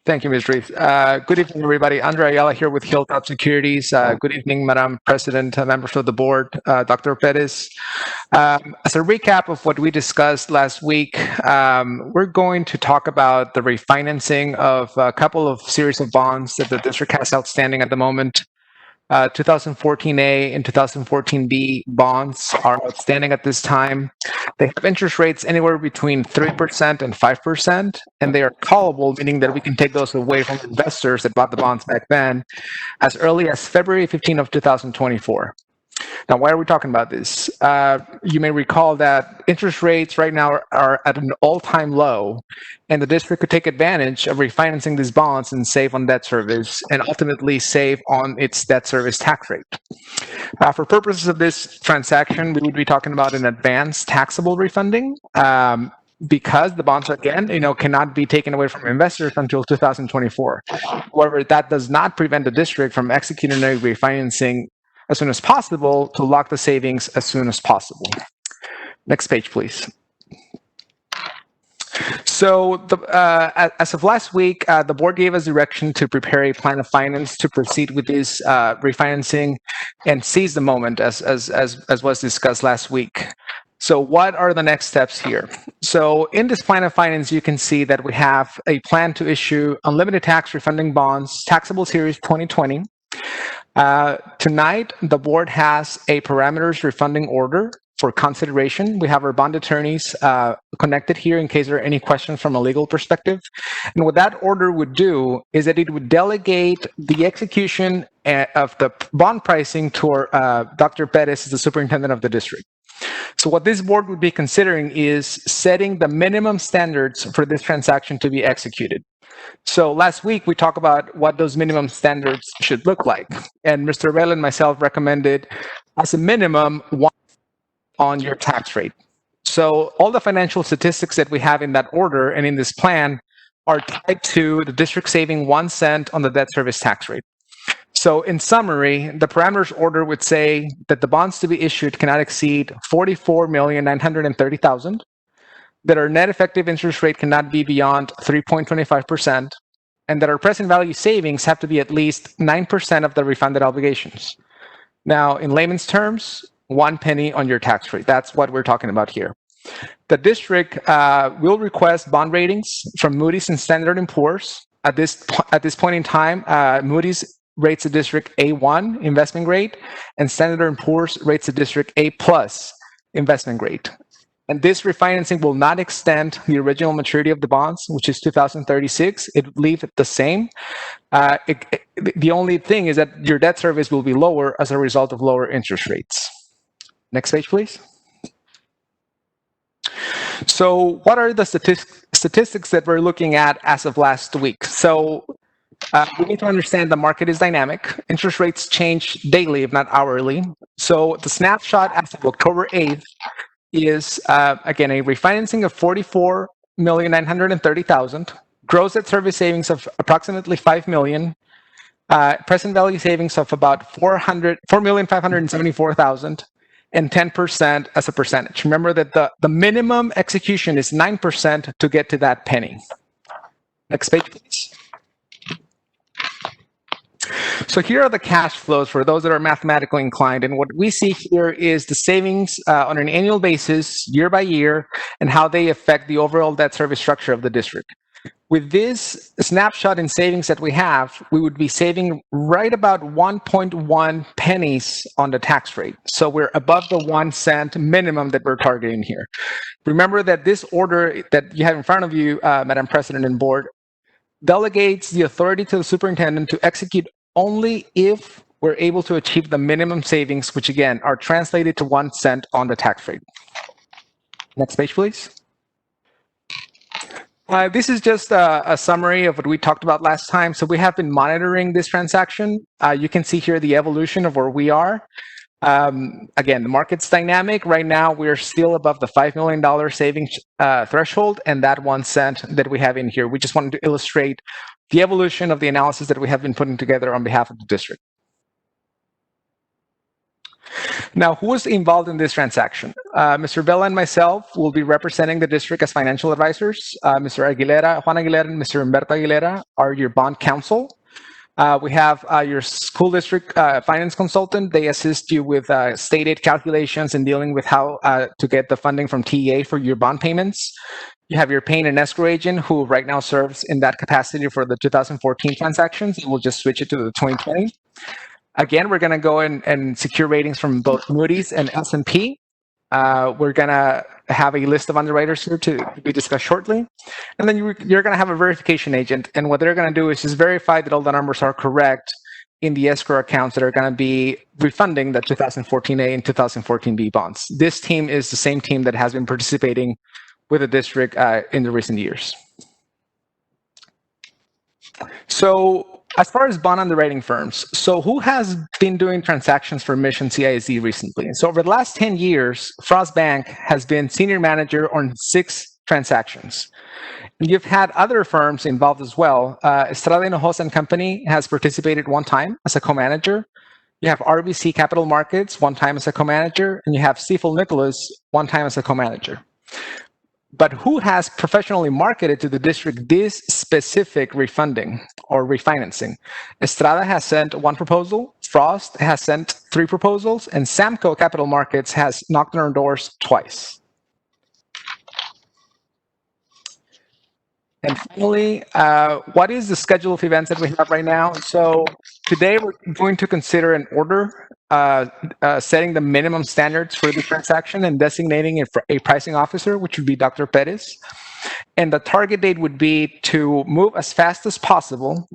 Thank you, Ms. Reese. Good evening, everybody. Andre Ayala here with Hilltop Securities. Good evening, Madam President, members of the board, Dr. Perez. As a recap of what we discussed last week, we're going to talk about the refinancing of a couple of series of bonds that the district has outstanding at the moment. 2014A and 2014B bonds are outstanding at this time. They have interest rates anywhere between 3% and 5%, and they are callable, meaning that we can take those away from investors that bought the bonds back then as early as February 15 of 2024. Now, why are we talking about this? You may recall that interest rates right now are at an all-time low, and the district could take advantage of refinancing these bonds and save on debt service, and ultimately save on its debt service tax rate. For purposes of this transaction, we would be talking about an advanced taxable refunding, because the bonds, again, cannot be taken away from investors until 2024. However, that does not prevent the district from executing a refinancing as soon as possible to lock the savings as soon as possible. Next page, please. So as of last week, the board gave us direction to prepare a plan of finance to proceed with this refinancing and seize the moment, as was discussed last week. So what are the next steps here? So in this plan of finance, you can see that we have a plan to issue unlimited tax refunding bonds, taxable series 2020. Tonight, the board has a parameters refunding order for consideration. We have our bond attorneys connected here in case there are any questions from a legal perspective. And what that order would do is that it would delegate the execution of the bond pricing to Dr. Perez, the superintendent of the district. So what this board would be considering is setting the minimum standards for this transaction to be executed. So last week we talked about what those minimum standards should look like. And Mr. Bell and myself recommended as a minimum 1 on your tax rate. So all the financial statistics that we have in that order and in this plan are tied to the district saving 1 cent on the debt service tax rate. So in summary, the parameters order would say that the bonds to be issued cannot exceed 44,930,000, that our net effective interest rate cannot be beyond 3.25%, and that our present value savings have to be at least 9% of the refunded obligations. Now, in layman's terms, 1 penny on your tax rate. That's what we're talking about here. The district will request bond ratings from Moody's and Standard & Poor's. At this point in time, Moody's rates the district A1 investment grade, and Standard & Poor's rates the district A+ investment grade. And this refinancing will not extend the original maturity of the bonds, which is 2036. It will leave it the same. The only thing is that your debt service will be lower as a result of lower interest rates. Next page, please. So what are the statistics that we're looking at as of last week? So we need to understand the market is dynamic. Interest rates change daily, if not hourly. So the snapshot as of October 8th is, again, a refinancing of 44,930,000, gross debt service savings of approximately 5 million, present value savings of about 4,574,000, and 10% as a percentage. Remember that the minimum execution is 9% to get to that penny. Next page, please. So here are the cash flows for those that are mathematically inclined. And what we see here is the savings on an annual basis, year by year, and how they affect the overall debt service structure of the district. With this snapshot in savings that we have, we would be saving right about 1.1 pennies on the tax rate. So we're above the 1 cent minimum that we're targeting here. Remember that this order that you have in front of you, Madam President and Board, delegates the authority to the superintendent to execute only if we're able to achieve the minimum savings, which again are translated to 1 cent on the tax rate. Next page, please. This is just a summary of what we talked about last time. So we have been monitoring this transaction. You can see here the evolution of where we are. Again, the market's dynamic. Right now, we're still above the $5 million savings threshold and that 1 cent that we have in here. We just wanted to illustrate the evolution of the analysis that we have been putting together on behalf of the district. Now, who was involved in this transaction? Mr. Vela and myself will be representing the district as financial advisors. Mr. Aguilera, Juan Aguilera and Mr. Humberto Aguilera are your bond counsel. We have your school district finance consultant. They assist you with state aid calculations and dealing with how to get the funding from TEA for your bond payments. You have your paying and escrow agent who right now serves in that capacity for the 2014 transactions. We'll just switch it to the 2020. Again, we're going to go and secure ratings from both Moody's and S&P. We're going to have a list of underwriters here to be discussed shortly. And then you're going to have a verification agent. And what they're going to do is just verify that all the numbers are correct in the escrow accounts that are going to be refunding the 2014A and 2014B bonds. This team is the same team that has been participating with the district in the recent years. So as far as bond underwriting firms, so who has been doing transactions for Mission CISD recently? So over the last 10 years, Frost Bank has been senior manager on 6 transactions. You've had other firms involved as well. Estrada Hinojosa and Company has participated 1 time as a co-manager. You have RBC Capital Markets 1 time as a co-manager, and you have Stifel Nicholas 1 time as a co-manager. But who has professionally marketed to the district this specific refunding or refinancing? Estrada has sent 1 proposal, Frost has sent 3 proposals, and Samco Capital Markets has knocked on our doors twice. And finally, what is the schedule of events that we have right now? So today we're going to consider an order setting the minimum standards for the transaction and designating a pricing officer, which would be Dr. Perez. And the target date would be to move as fast as possible.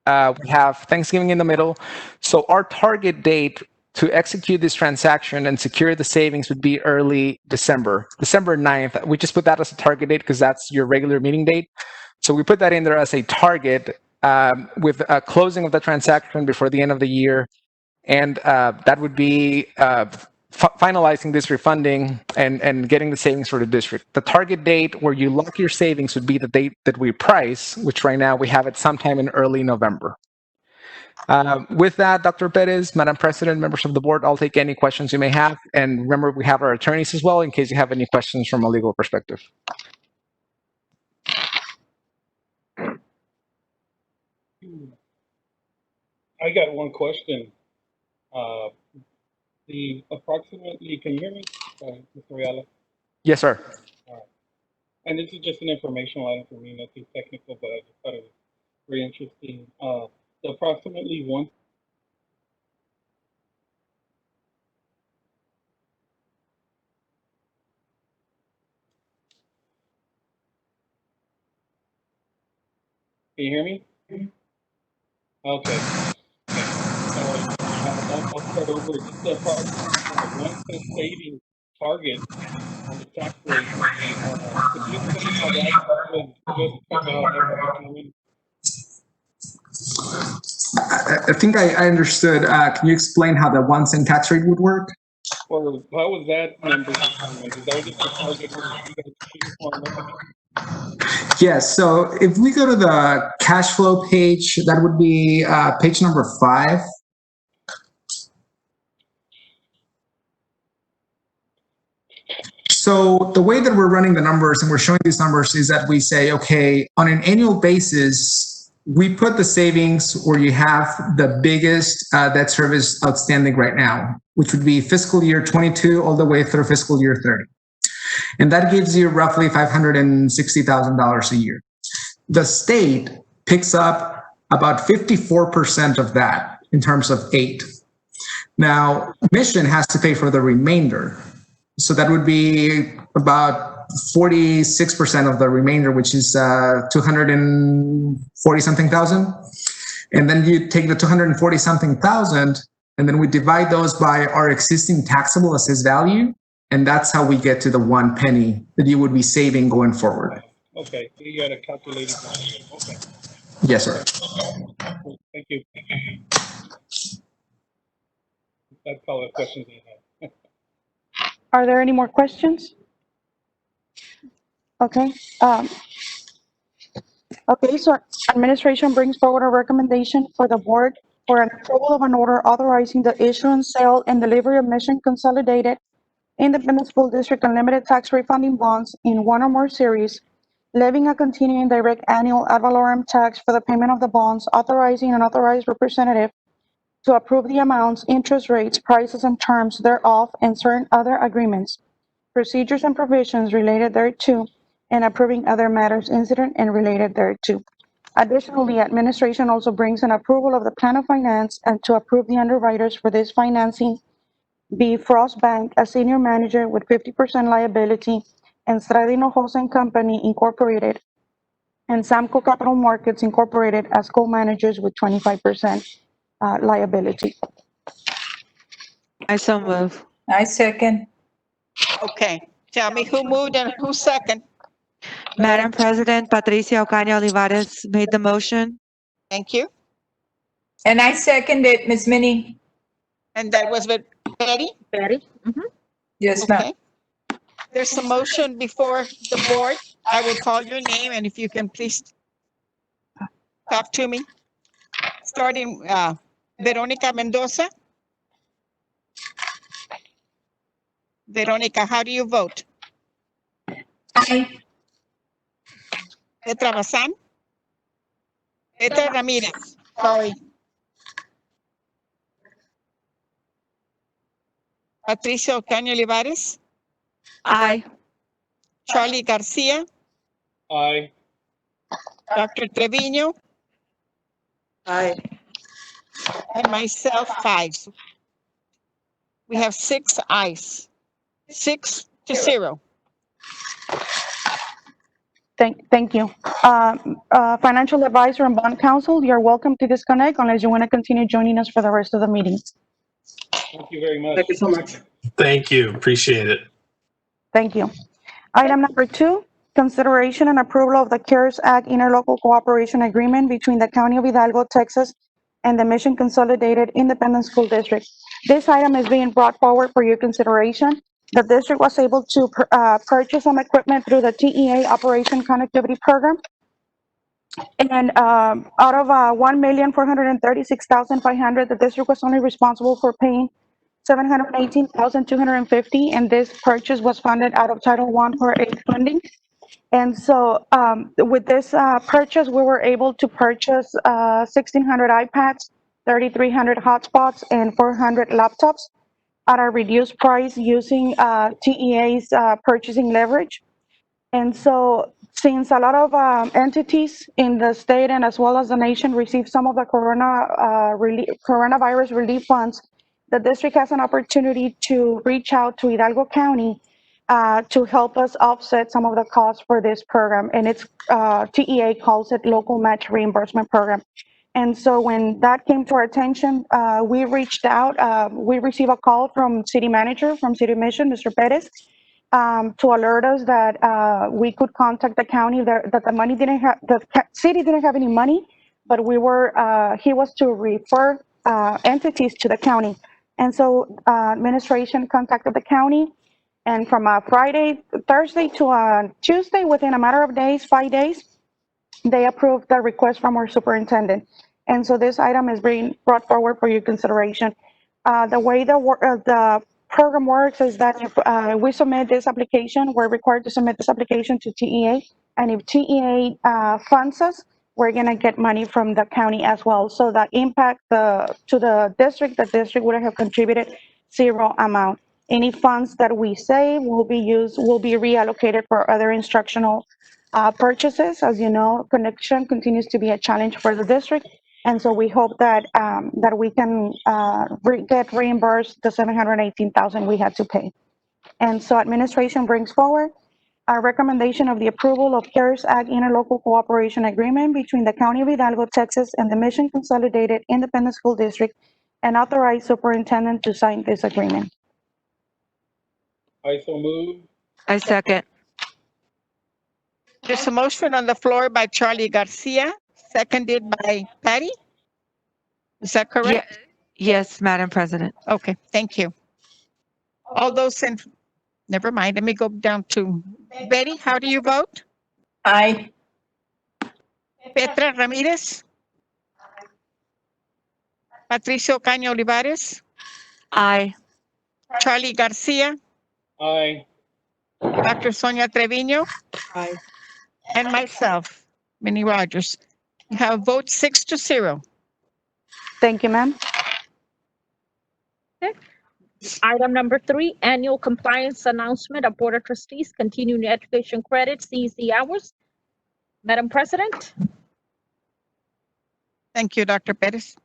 We have Thanksgiving in the middle. So our target date to execute this transaction and secure the savings would be early December 9th. We just put that as a target date because that's your regular meeting date. So we put that in there as a target with a closing of the transaction before the end of the year. And that would be finalizing this refunding and getting the savings for the district. The target date where you lock your savings would be the date that we price, which right now we have it sometime in early November. With that, Dr. Perez, Madam President, members of the board, I'll take any questions you may have. And remember, we have our attorneys as well in case you have any questions from a legal perspective. I got one question. Approximately, can you hear me, Mr. Ayala? Yes, sir. And this is just an informational item for me, nothing technical, but I just thought it was very interesting. The approximately one. Can you hear me? Okay. I'll start over. Just the approximate 1% saving target on the tax rate. Could you explain how that was just how that was determined? I think I understood. Can you explain how the 1 cent tax rate would work? Or how was that number determined? Because that was just the target you guys shooting for on revenue. Yes. So if we go to the cash flow page, that would be page number 5. So the way that we're running the numbers and we're showing these numbers is that we say, okay, on an annual basis, we put the savings where you have the biggest debt service outstanding right now, which would be fiscal year 22 all the way through fiscal year 30. And that gives you roughly $560,000 a year. The state picks up about 54% of that in terms of aid. Now, Mission has to pay for the remainder. So that would be about 46% of the remainder, which is 240 something thousand. And then you take the 240 something thousand, and then we divide those by our existing taxable assessed value. And that's how we get to the 1 penny that you would be saving going forward. Okay, so you got a calculated number. Okay. Yes, sir. Thank you. That's all the questions I have. Are there any more questions? Okay. Okay, so administration brings forward a recommendation for the board for an approval of an order authorizing the issuance, sale, and delivery of Mission Consolidated Independent School District Unlimited Tax Refunding Bonds in one or more series, levying a continuing direct annual ad valorem tax for the payment of the bonds, authorizing an authorized representative to approve the amounts, interest rates, prices, and terms thereof, and certain other agreements, procedures and provisions related thereto, and approving other matters incident and related thereto. Additionally, administration also brings an approval of the plan of finance and to approve the underwriters for this financing be Frost Bank, a senior manager with 50% liability, and Stradino Hosen Company Incorporated, and Samco Capital Markets Incorporated as co-managers with 25% liability. I so move. I second. Okay, tell me who moved and who second. Madam President, Patricia Ocaña Olivares made the motion. Thank you. And I second it, Ms. Minnie. And that was with Betty? Betty? Yes, ma'am. Okay. There's a motion before the board. I will call your name, and if you can please talk to me. Starting, Veronica Mendoza. Veronica, how do you vote? Aye. Petra Bazán. Petra Ramirez, sorry. Patricia Ocaña Olivares. Aye. Charlie Garcia. Aye. Dr. Trevino. Aye. And myself, 5. We have 6 ayes, 6-0. Thank you. Financial advisor and bond counsel, you're welcome to disconnect unless you want to continue joining us for the rest of the meeting. Thank you very much. Thank you so much. Thank you. Appreciate it. Thank you. Item number 2, consideration and approval of the CARES Act interlocal cooperation agreement between the County of Hidalgo, Texas, and the Mission Consolidated Independent School District. This item is being brought forward for your consideration. The district was able to purchase some equipment through the TEA Operation Connectivity Program. And out of 1,436,500, the district was only responsible for paying 718,250, and this purchase was funded out of Title I for aid funding. And so with this purchase, we were able to purchase 1,600 iPads, 3,300 hotspots, and 400 laptops at a reduced price using TEA's purchasing leverage. And so since a lot of entities in the state and as well as the nation received some of the coronavirus relief funds, the district has an opportunity to reach out to Hidalgo County to help us offset some of the costs for this program. And it's TEA calls it Local Match Reimbursement Program. And so when that came to our attention, we reached out. We received a call from City Manager from City Mission, Mr. Perez, to alert us that we could contact the county, that the money didn't have, the city didn't have any money, but we were, he was to refer entities to the county. And so administration contacted the county, and from Thursday to Tuesday, within a matter of days, 5 days, they approved the request from our superintendent. And so this item is being brought forward for your consideration. The way the program works is that if we submit this application, we're required to submit this application to TEA. And if TEA funds us, we're going to get money from the county as well. So the impact to the district would have contributed zero amount. Any funds that we save will be reallocated for other instructional purchases. As you know, connection continues to be a challenge for the district. And so we hope that that we can get reimbursed the 718,000 we had to pay. And so administration brings forward a recommendation of the approval of CARES Act interlocal cooperation agreement between the County of Hidalgo, Texas, and the Mission Consolidated Independent School District, and authorize superintendent to sign this agreement. I so move. I second. There's a motion on the floor by Charlie Garcia, seconded by Patty. Is that correct? Yes, Madam President. Okay, thank you. All those in, never mind, let me go down to Betty. How do you vote? Aye. Petra Ramirez? Patricio Caño Olivares? Aye. Charlie Garcia? Aye. Dr. Sonia Trevino? Aye. And myself, Minnie Rogers. You have a vote 6-0. Thank you, ma'am. Item number 3, annual compliance announcement of Board of Trustees, continuing education credit, CISD hours. Madam President. Thank you, Dr. Perez.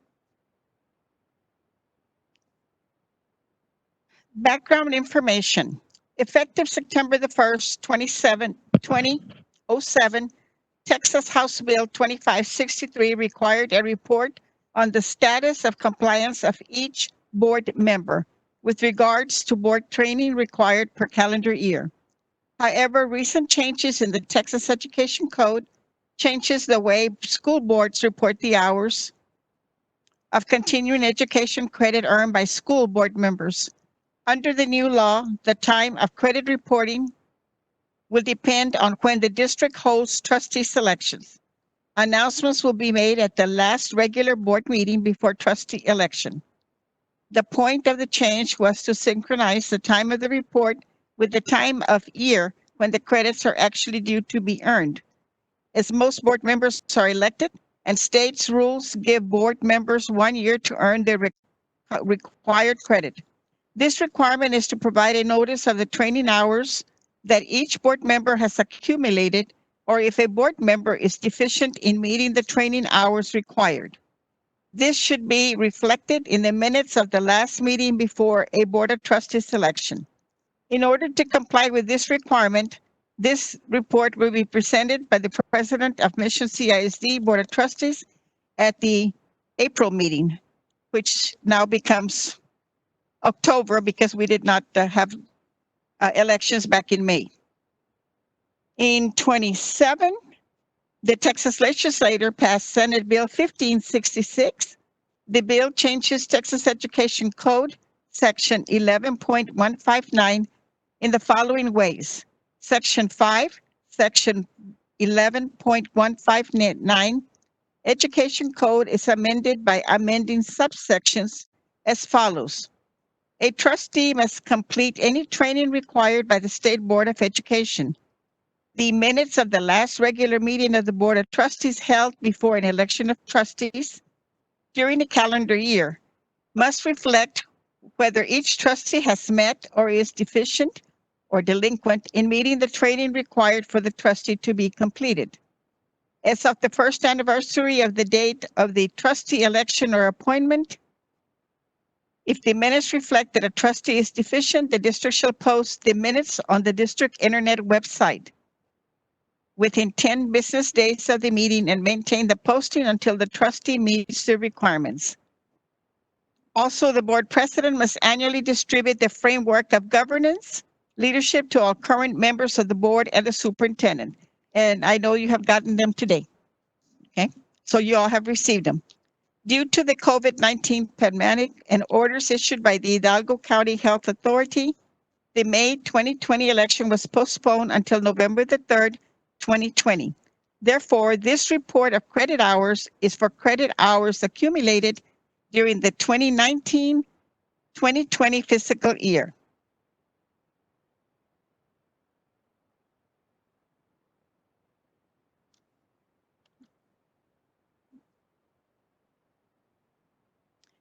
Background information. Effective September the 1st, 2007, Texas House Bill 2563 required a report on the status of compliance of each board member with regards to board training required per calendar year. However, recent changes in the Texas Education Code changes the way school boards report the hours of continuing education credit earned by school board members. Under the new law, the time of credit reporting will depend on when the district holds trustee selections. Announcements will be made at the last regular board meeting before trustee election. The point of the change was to synchronize the time of the report with the time of year when the credits are actually due to be earned. As most board members are elected and state's rules give board members 1 year to earn their required credit. This requirement is to provide a notice of the training hours that each board member has accumulated, or if a board member is deficient in meeting the training hours required. This should be reflected in the minutes of the last meeting before a Board of Trustees election. In order to comply with this requirement, this report will be presented by the President of Mission CISD Board of Trustees at the April meeting, which now becomes October because we did not have elections back in May. In 27, the Texas legislature passed Senate Bill 1566. The bill changes Texas Education Code, Section 11.159, in the following ways. Section 5, Section 11.159, Education Code is amended by amending subsections as follows. A trustee must complete any training required by the State Board of Education. The minutes of the last regular meeting of the Board of Trustees held before an election of trustees during a calendar year must reflect whether each trustee has met or is deficient or delinquent in meeting the training required for the trustee to be completed. As of the first anniversary of the date of the trustee election or appointment, if the minutes reflect that a trustee is deficient, the district shall post the minutes on the district internet website within 10 business days of the meeting and maintain the posting until the trustee meets the requirements. Also, the board president must annually distribute the framework of governance leadership to all current members of the board and the superintendent. And I know you have gotten them today. Okay, so you all have received them. Due to the COVID-19 pandemic and orders issued by the Hidalgo County Health Authority, the May 2020 election was postponed until November the 3rd, 2020. Therefore, this report of credit hours is for credit hours accumulated during the 2019-2020 fiscal year.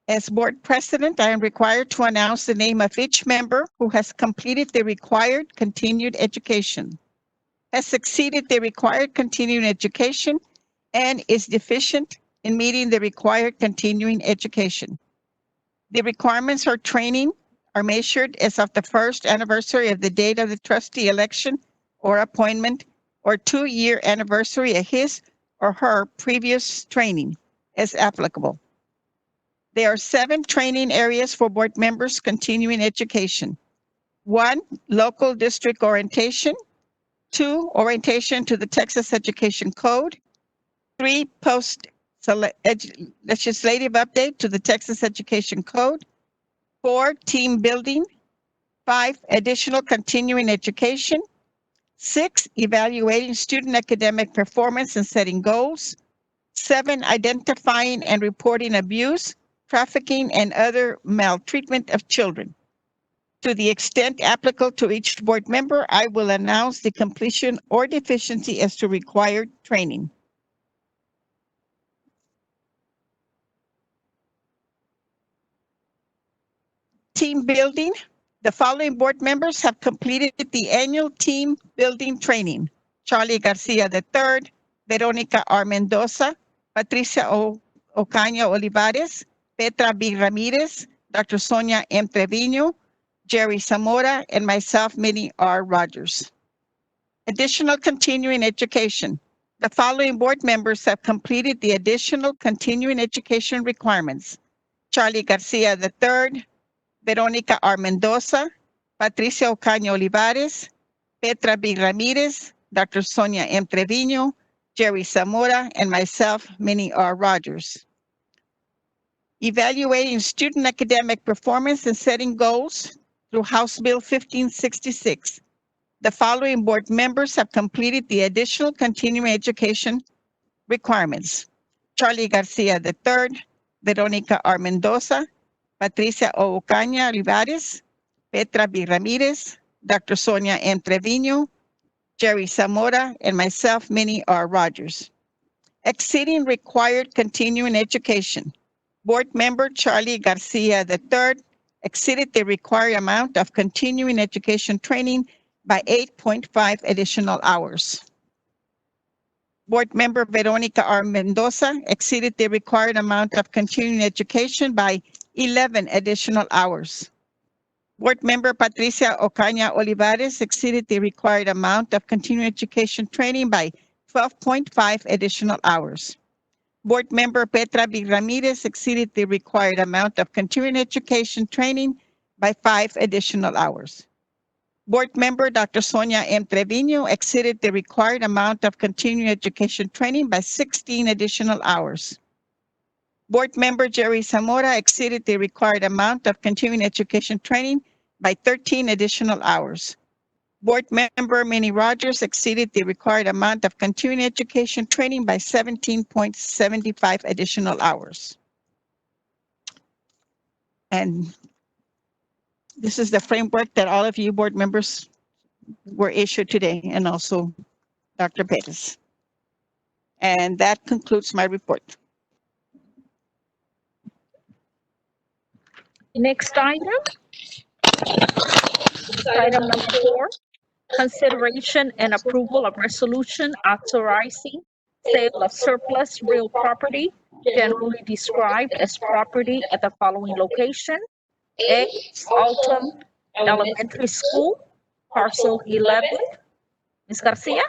As board president, I am required to announce the name of each member who has completed the required continued education, has succeeded the required continuing education, and is deficient in meeting the required continuing education. The requirements for training are measured as of the first anniversary of the date of the trustee election or appointment, or 2-year anniversary of his or her previous training as applicable. There are 7 training areas for board members continuing education. 1, local district orientation. 2, orientation to the Texas Education Code. 3, legislative update to the Texas Education Code. 4, team building. 5, additional continuing education. 6, evaluating student academic performance and setting goals. 7, identifying and reporting abuse, trafficking, and other maltreatment of children. To the extent applicable to each board member, I will announce the completion or deficiency as to required training. Team building. The following board members have completed the annual team building training. Charlie Garcia III, Veronica R. Mendoza, Patricia Ocaña Olivares, Petra B. Ramirez, Dr. Sonia M. Trevino, Jerry Zamora, and myself, Minnie R. Rogers. Additional continuing education. The following board members have completed the additional continuing education requirements. Charlie Garcia III, Veronica R. Mendoza, Patricia Ocaña Olivares, Petra B. Ramirez, Dr. Sonia M. Trevino, Jerry Zamora, and myself, Minnie R. Rogers. Evaluating student academic performance and setting goals through House Bill 1566. The following board members have completed the additional continuing education requirements. Charlie Garcia III, Veronica R. Mendoza, Patricia O. Ocaña Olivares, Petra B. Ramirez, Dr. Sonia M. Trevino, Jerry Zamora, and myself, Minnie R. Rogers. Exceeding required continuing education. Board member Charlie Garcia III exceeded the required amount of continuing education training by 8.5 additional hours. Board Member Veronica R. Mendoza exceeded the required amount of continuing education by 11 additional hours. Board Member Patricia Ocaña Olivares exceeded the required amount of continuing education training by 12.5 additional hours. Board Member Petra B. Ramirez exceeded the required amount of continuing education training by 5 additional hours. Board Member Dr. Sonia M. Trevino exceeded the required amount of continuing education training by 16 additional hours. Board Member Jerry Zamora exceeded the required amount of continuing education training by 13 additional hours. Board Member Minnie Rogers exceeded the required amount of continuing education training by 17.75 additional hours. And this is the framework that all of you board members were issued today, and also Dr. Pettis. And that concludes my report. Next item. Item number 4. Consideration and approval of resolution authorizing sale of surplus real property generally described as property at the following location: A. Alton Elementary School, parcel 11. Ms. Garcia?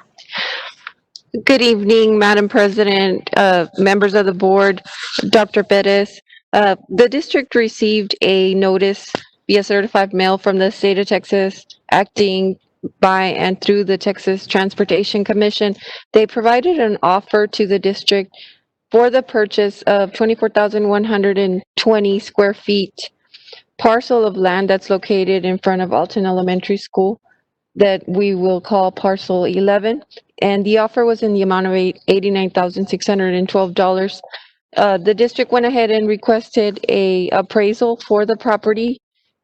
Good evening, Madam President, members of the board, Dr. Perez. The district received a notice via certified mail from the state of Texas, acting by and through the Texas Transportation Commission. They provided an offer to the district for the purchase of 24,120 square feet parcel of land that's located in front of Alton Elementary School that we will call parcel 11. And the offer was in the amount of $89,612. The district went ahead and requested a appraisal for the property,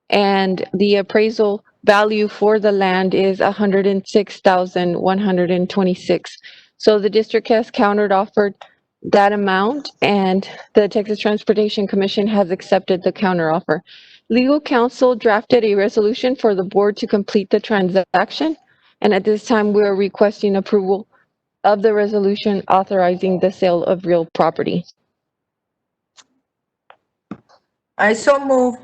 and the appraisal value for the land is $106,126. So the district has countered offered that amount, and the Texas Transportation Commission has accepted the counter offer. Legal counsel drafted a resolution for the board to complete the transaction, and at this time we are requesting approval of the resolution authorizing the sale of real property. I so move.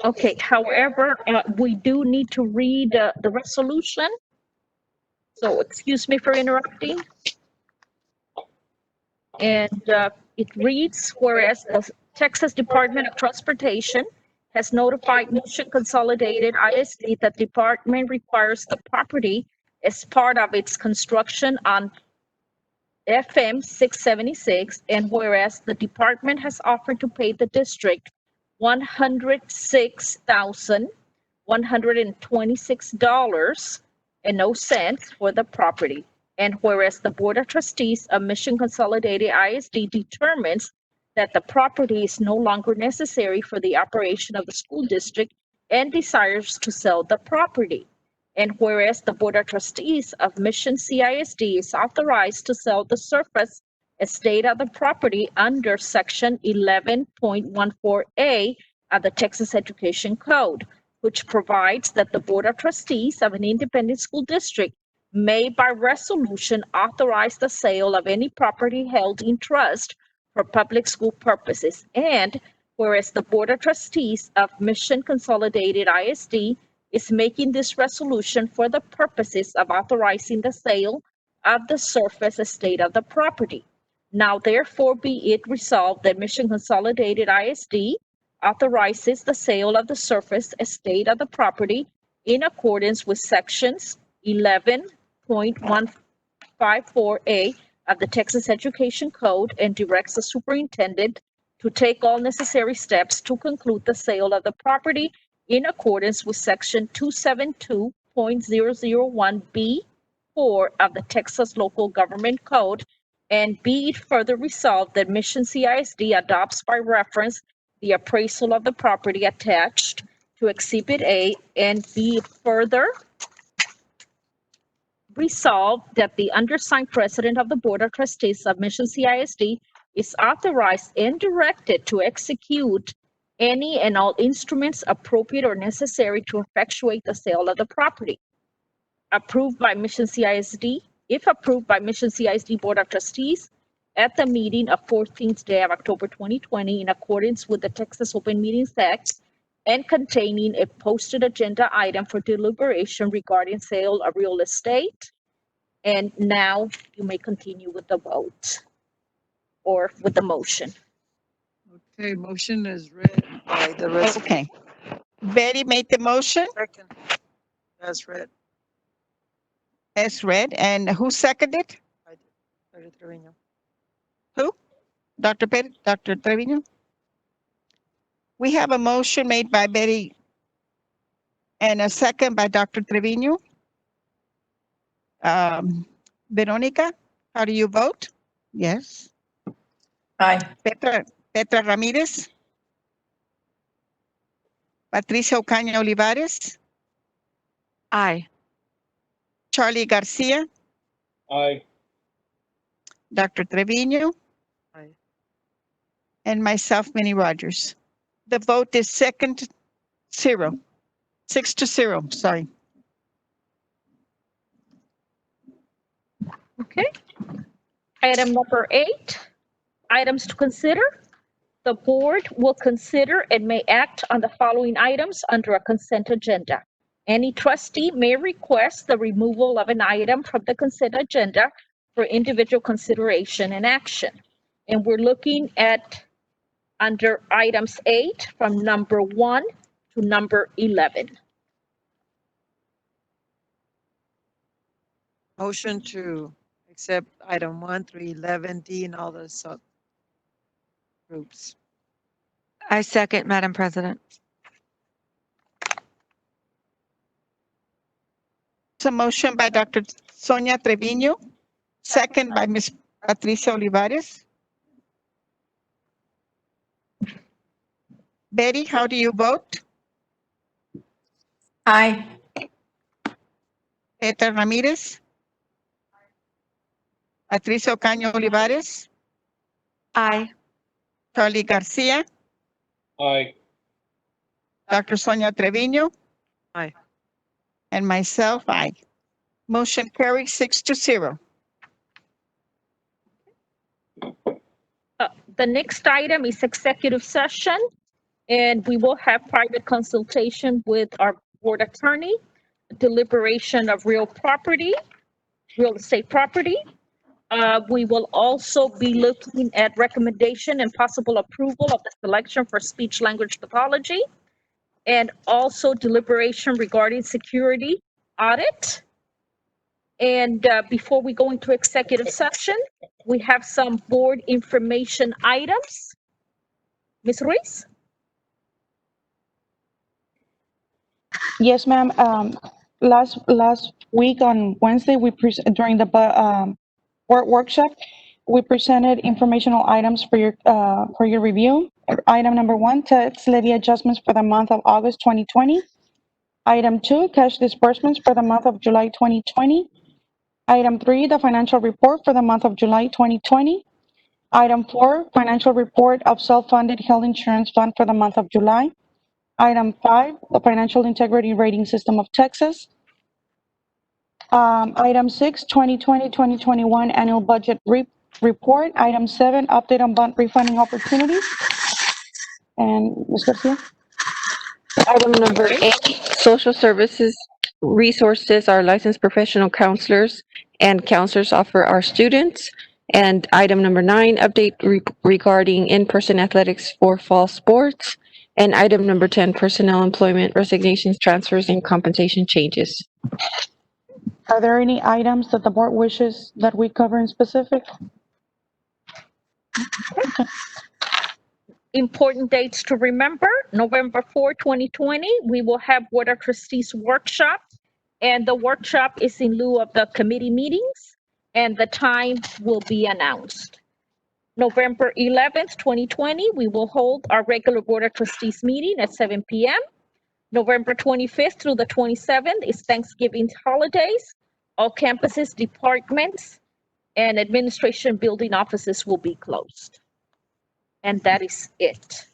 Okay, however, we do need to read the resolution. So excuse me for interrupting. And it reads, whereas the Texas Department of Transportation has notified Mission Consolidated ISD that department requires the property as part of its construction on FM 676, and whereas the department has offered to pay the district $106,126.00 for the property. And whereas the Board of Trustees of Mission Consolidated ISD determines that the property is no longer necessary for the operation of the school district and desires to sell the property. And whereas the Board of Trustees of Mission CISD is authorized to sell the surface estate of the property under Section 11.14A of the Texas Education Code, which provides that the Board of Trustees of an independent school district may by resolution authorize the sale of any property held in trust for public school purposes. And whereas the Board of Trustees of Mission Consolidated ISD is making this resolution for the purposes of authorizing the sale of the surface estate of the property. Now therefore be it resolved that Mission Consolidated ISD authorizes the sale of the surface estate of the property in accordance with sections 11.154A of the Texas Education Code and directs the superintendent to take all necessary steps to conclude the sale of the property in accordance with section 272.001B4 of the Texas Local Government Code, and be it further resolved that Mission CISD adopts by reference the appraisal of the property attached to Exhibit A, and be it further resolved that the undersigned president of the Board of Trustees of Mission CISD is authorized and directed to execute any and all instruments appropriate or necessary to effectuate the sale of the property. Approved by Mission CISD if approved by Mission CISD Board of Trustees at the meeting of 14th day of October 2020 in accordance with the Texas Open Meetings Act and containing a posted agenda item for deliberation regarding sale of real estate. And now you may continue with the vote or with the motion. Okay, motion is read by the rest. Okay. Betty made the motion Second. As read. as read, and who seconded? Dr. Trevino. Who? Dr. Trevino? We have a motion made by Betty and a second by Dr. Trevino. Veronica, how do you vote? Yes. Aye. Petra Ramirez. Patricia Ocaña Olivares. Aye. Charlie Garcia. Aye. Dr. Trevino. Aye. And myself, Minnie Rogers. The vote is 6-0, sorry. Okay. Item number 8, items to consider. The board will consider and may act on the following items under a consent agenda. Any trustee may request the removal of an item from the consent agenda for individual consideration and action. And we're looking at under items 8 from number 1 to number 11. Motion to accept item 1 through 11D and all the subgroups. I second, Madam President. It's a motion by Dr. Sonia Trevino, second by Ms. Patricia Olivares. Betty, how do you vote? Aye. Petra Ramirez. Patricia Ocaña Olivares. Aye. Charlie Garcia. Aye. Dr. Sonia Trevino. Aye. And myself, aye. Motion carries 6-0. The next item is executive session, and we will have private consultation with our board attorney, deliberation of real estate property. We will also be looking at recommendation and possible approval of the selection for speech language pathology, and also deliberation regarding security audit. And before we go into executive session, we have some board information items. Ms. Ruiz? Yes, ma'am. Last week on Wednesday, during the workshop, we presented informational items for your review. Item number 1, tax levy adjustments for the month of August 2020. Item 2, cash disbursements for the month of July 2020. Item 3, the financial report for the month of July 2020. Item 4, financial report of self-funded health insurance fund for the month of July. Item 5, the Financial Integrity Rating System of Texas. Item 6, 2020-2021 Annual Budget Report. Item 7, update on bond refunding opportunities. And Ms. Garcia? Item number 8, social services resources our licensed professional counselors and counselors offer our students. And item number 9, update regarding in-person athletics for fall sports. And item number 10, personnel employment resignations, transfers, and compensation changes. Are there any items that the board wishes that we cover in specific? Important dates to remember: November 4, 2020, we will have Board of Trustees workshop, and the workshop is in lieu of the committee meetings, and the time will be announced. November 11th, 2020, we will hold our regular Board of Trustees meeting at 7 p.m. November 25th through the 27th is Thanksgiving holidays. All campuses, departments, and administration building offices will be closed. And that is it.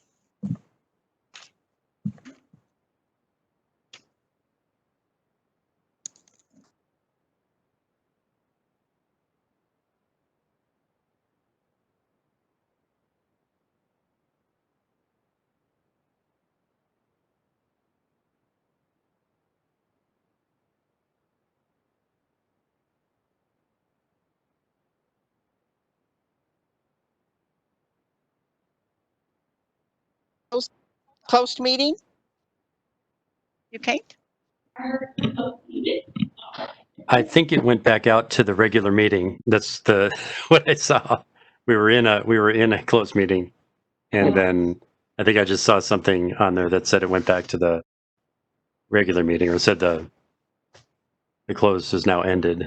closed meeting? You can't? I think it went back out to the regular meeting. That's the what I saw. We were in a closed meeting, and then I think I just saw something on there that said it went back to the regular meeting, or said the close is now ended.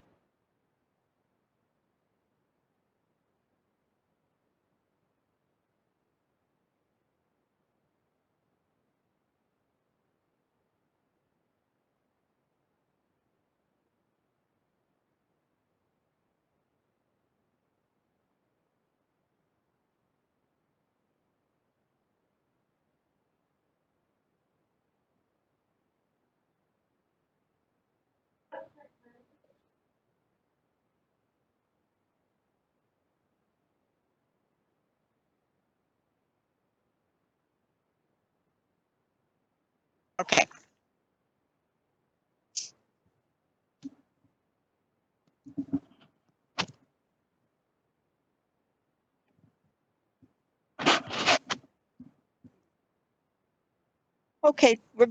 Okay. Okay, we're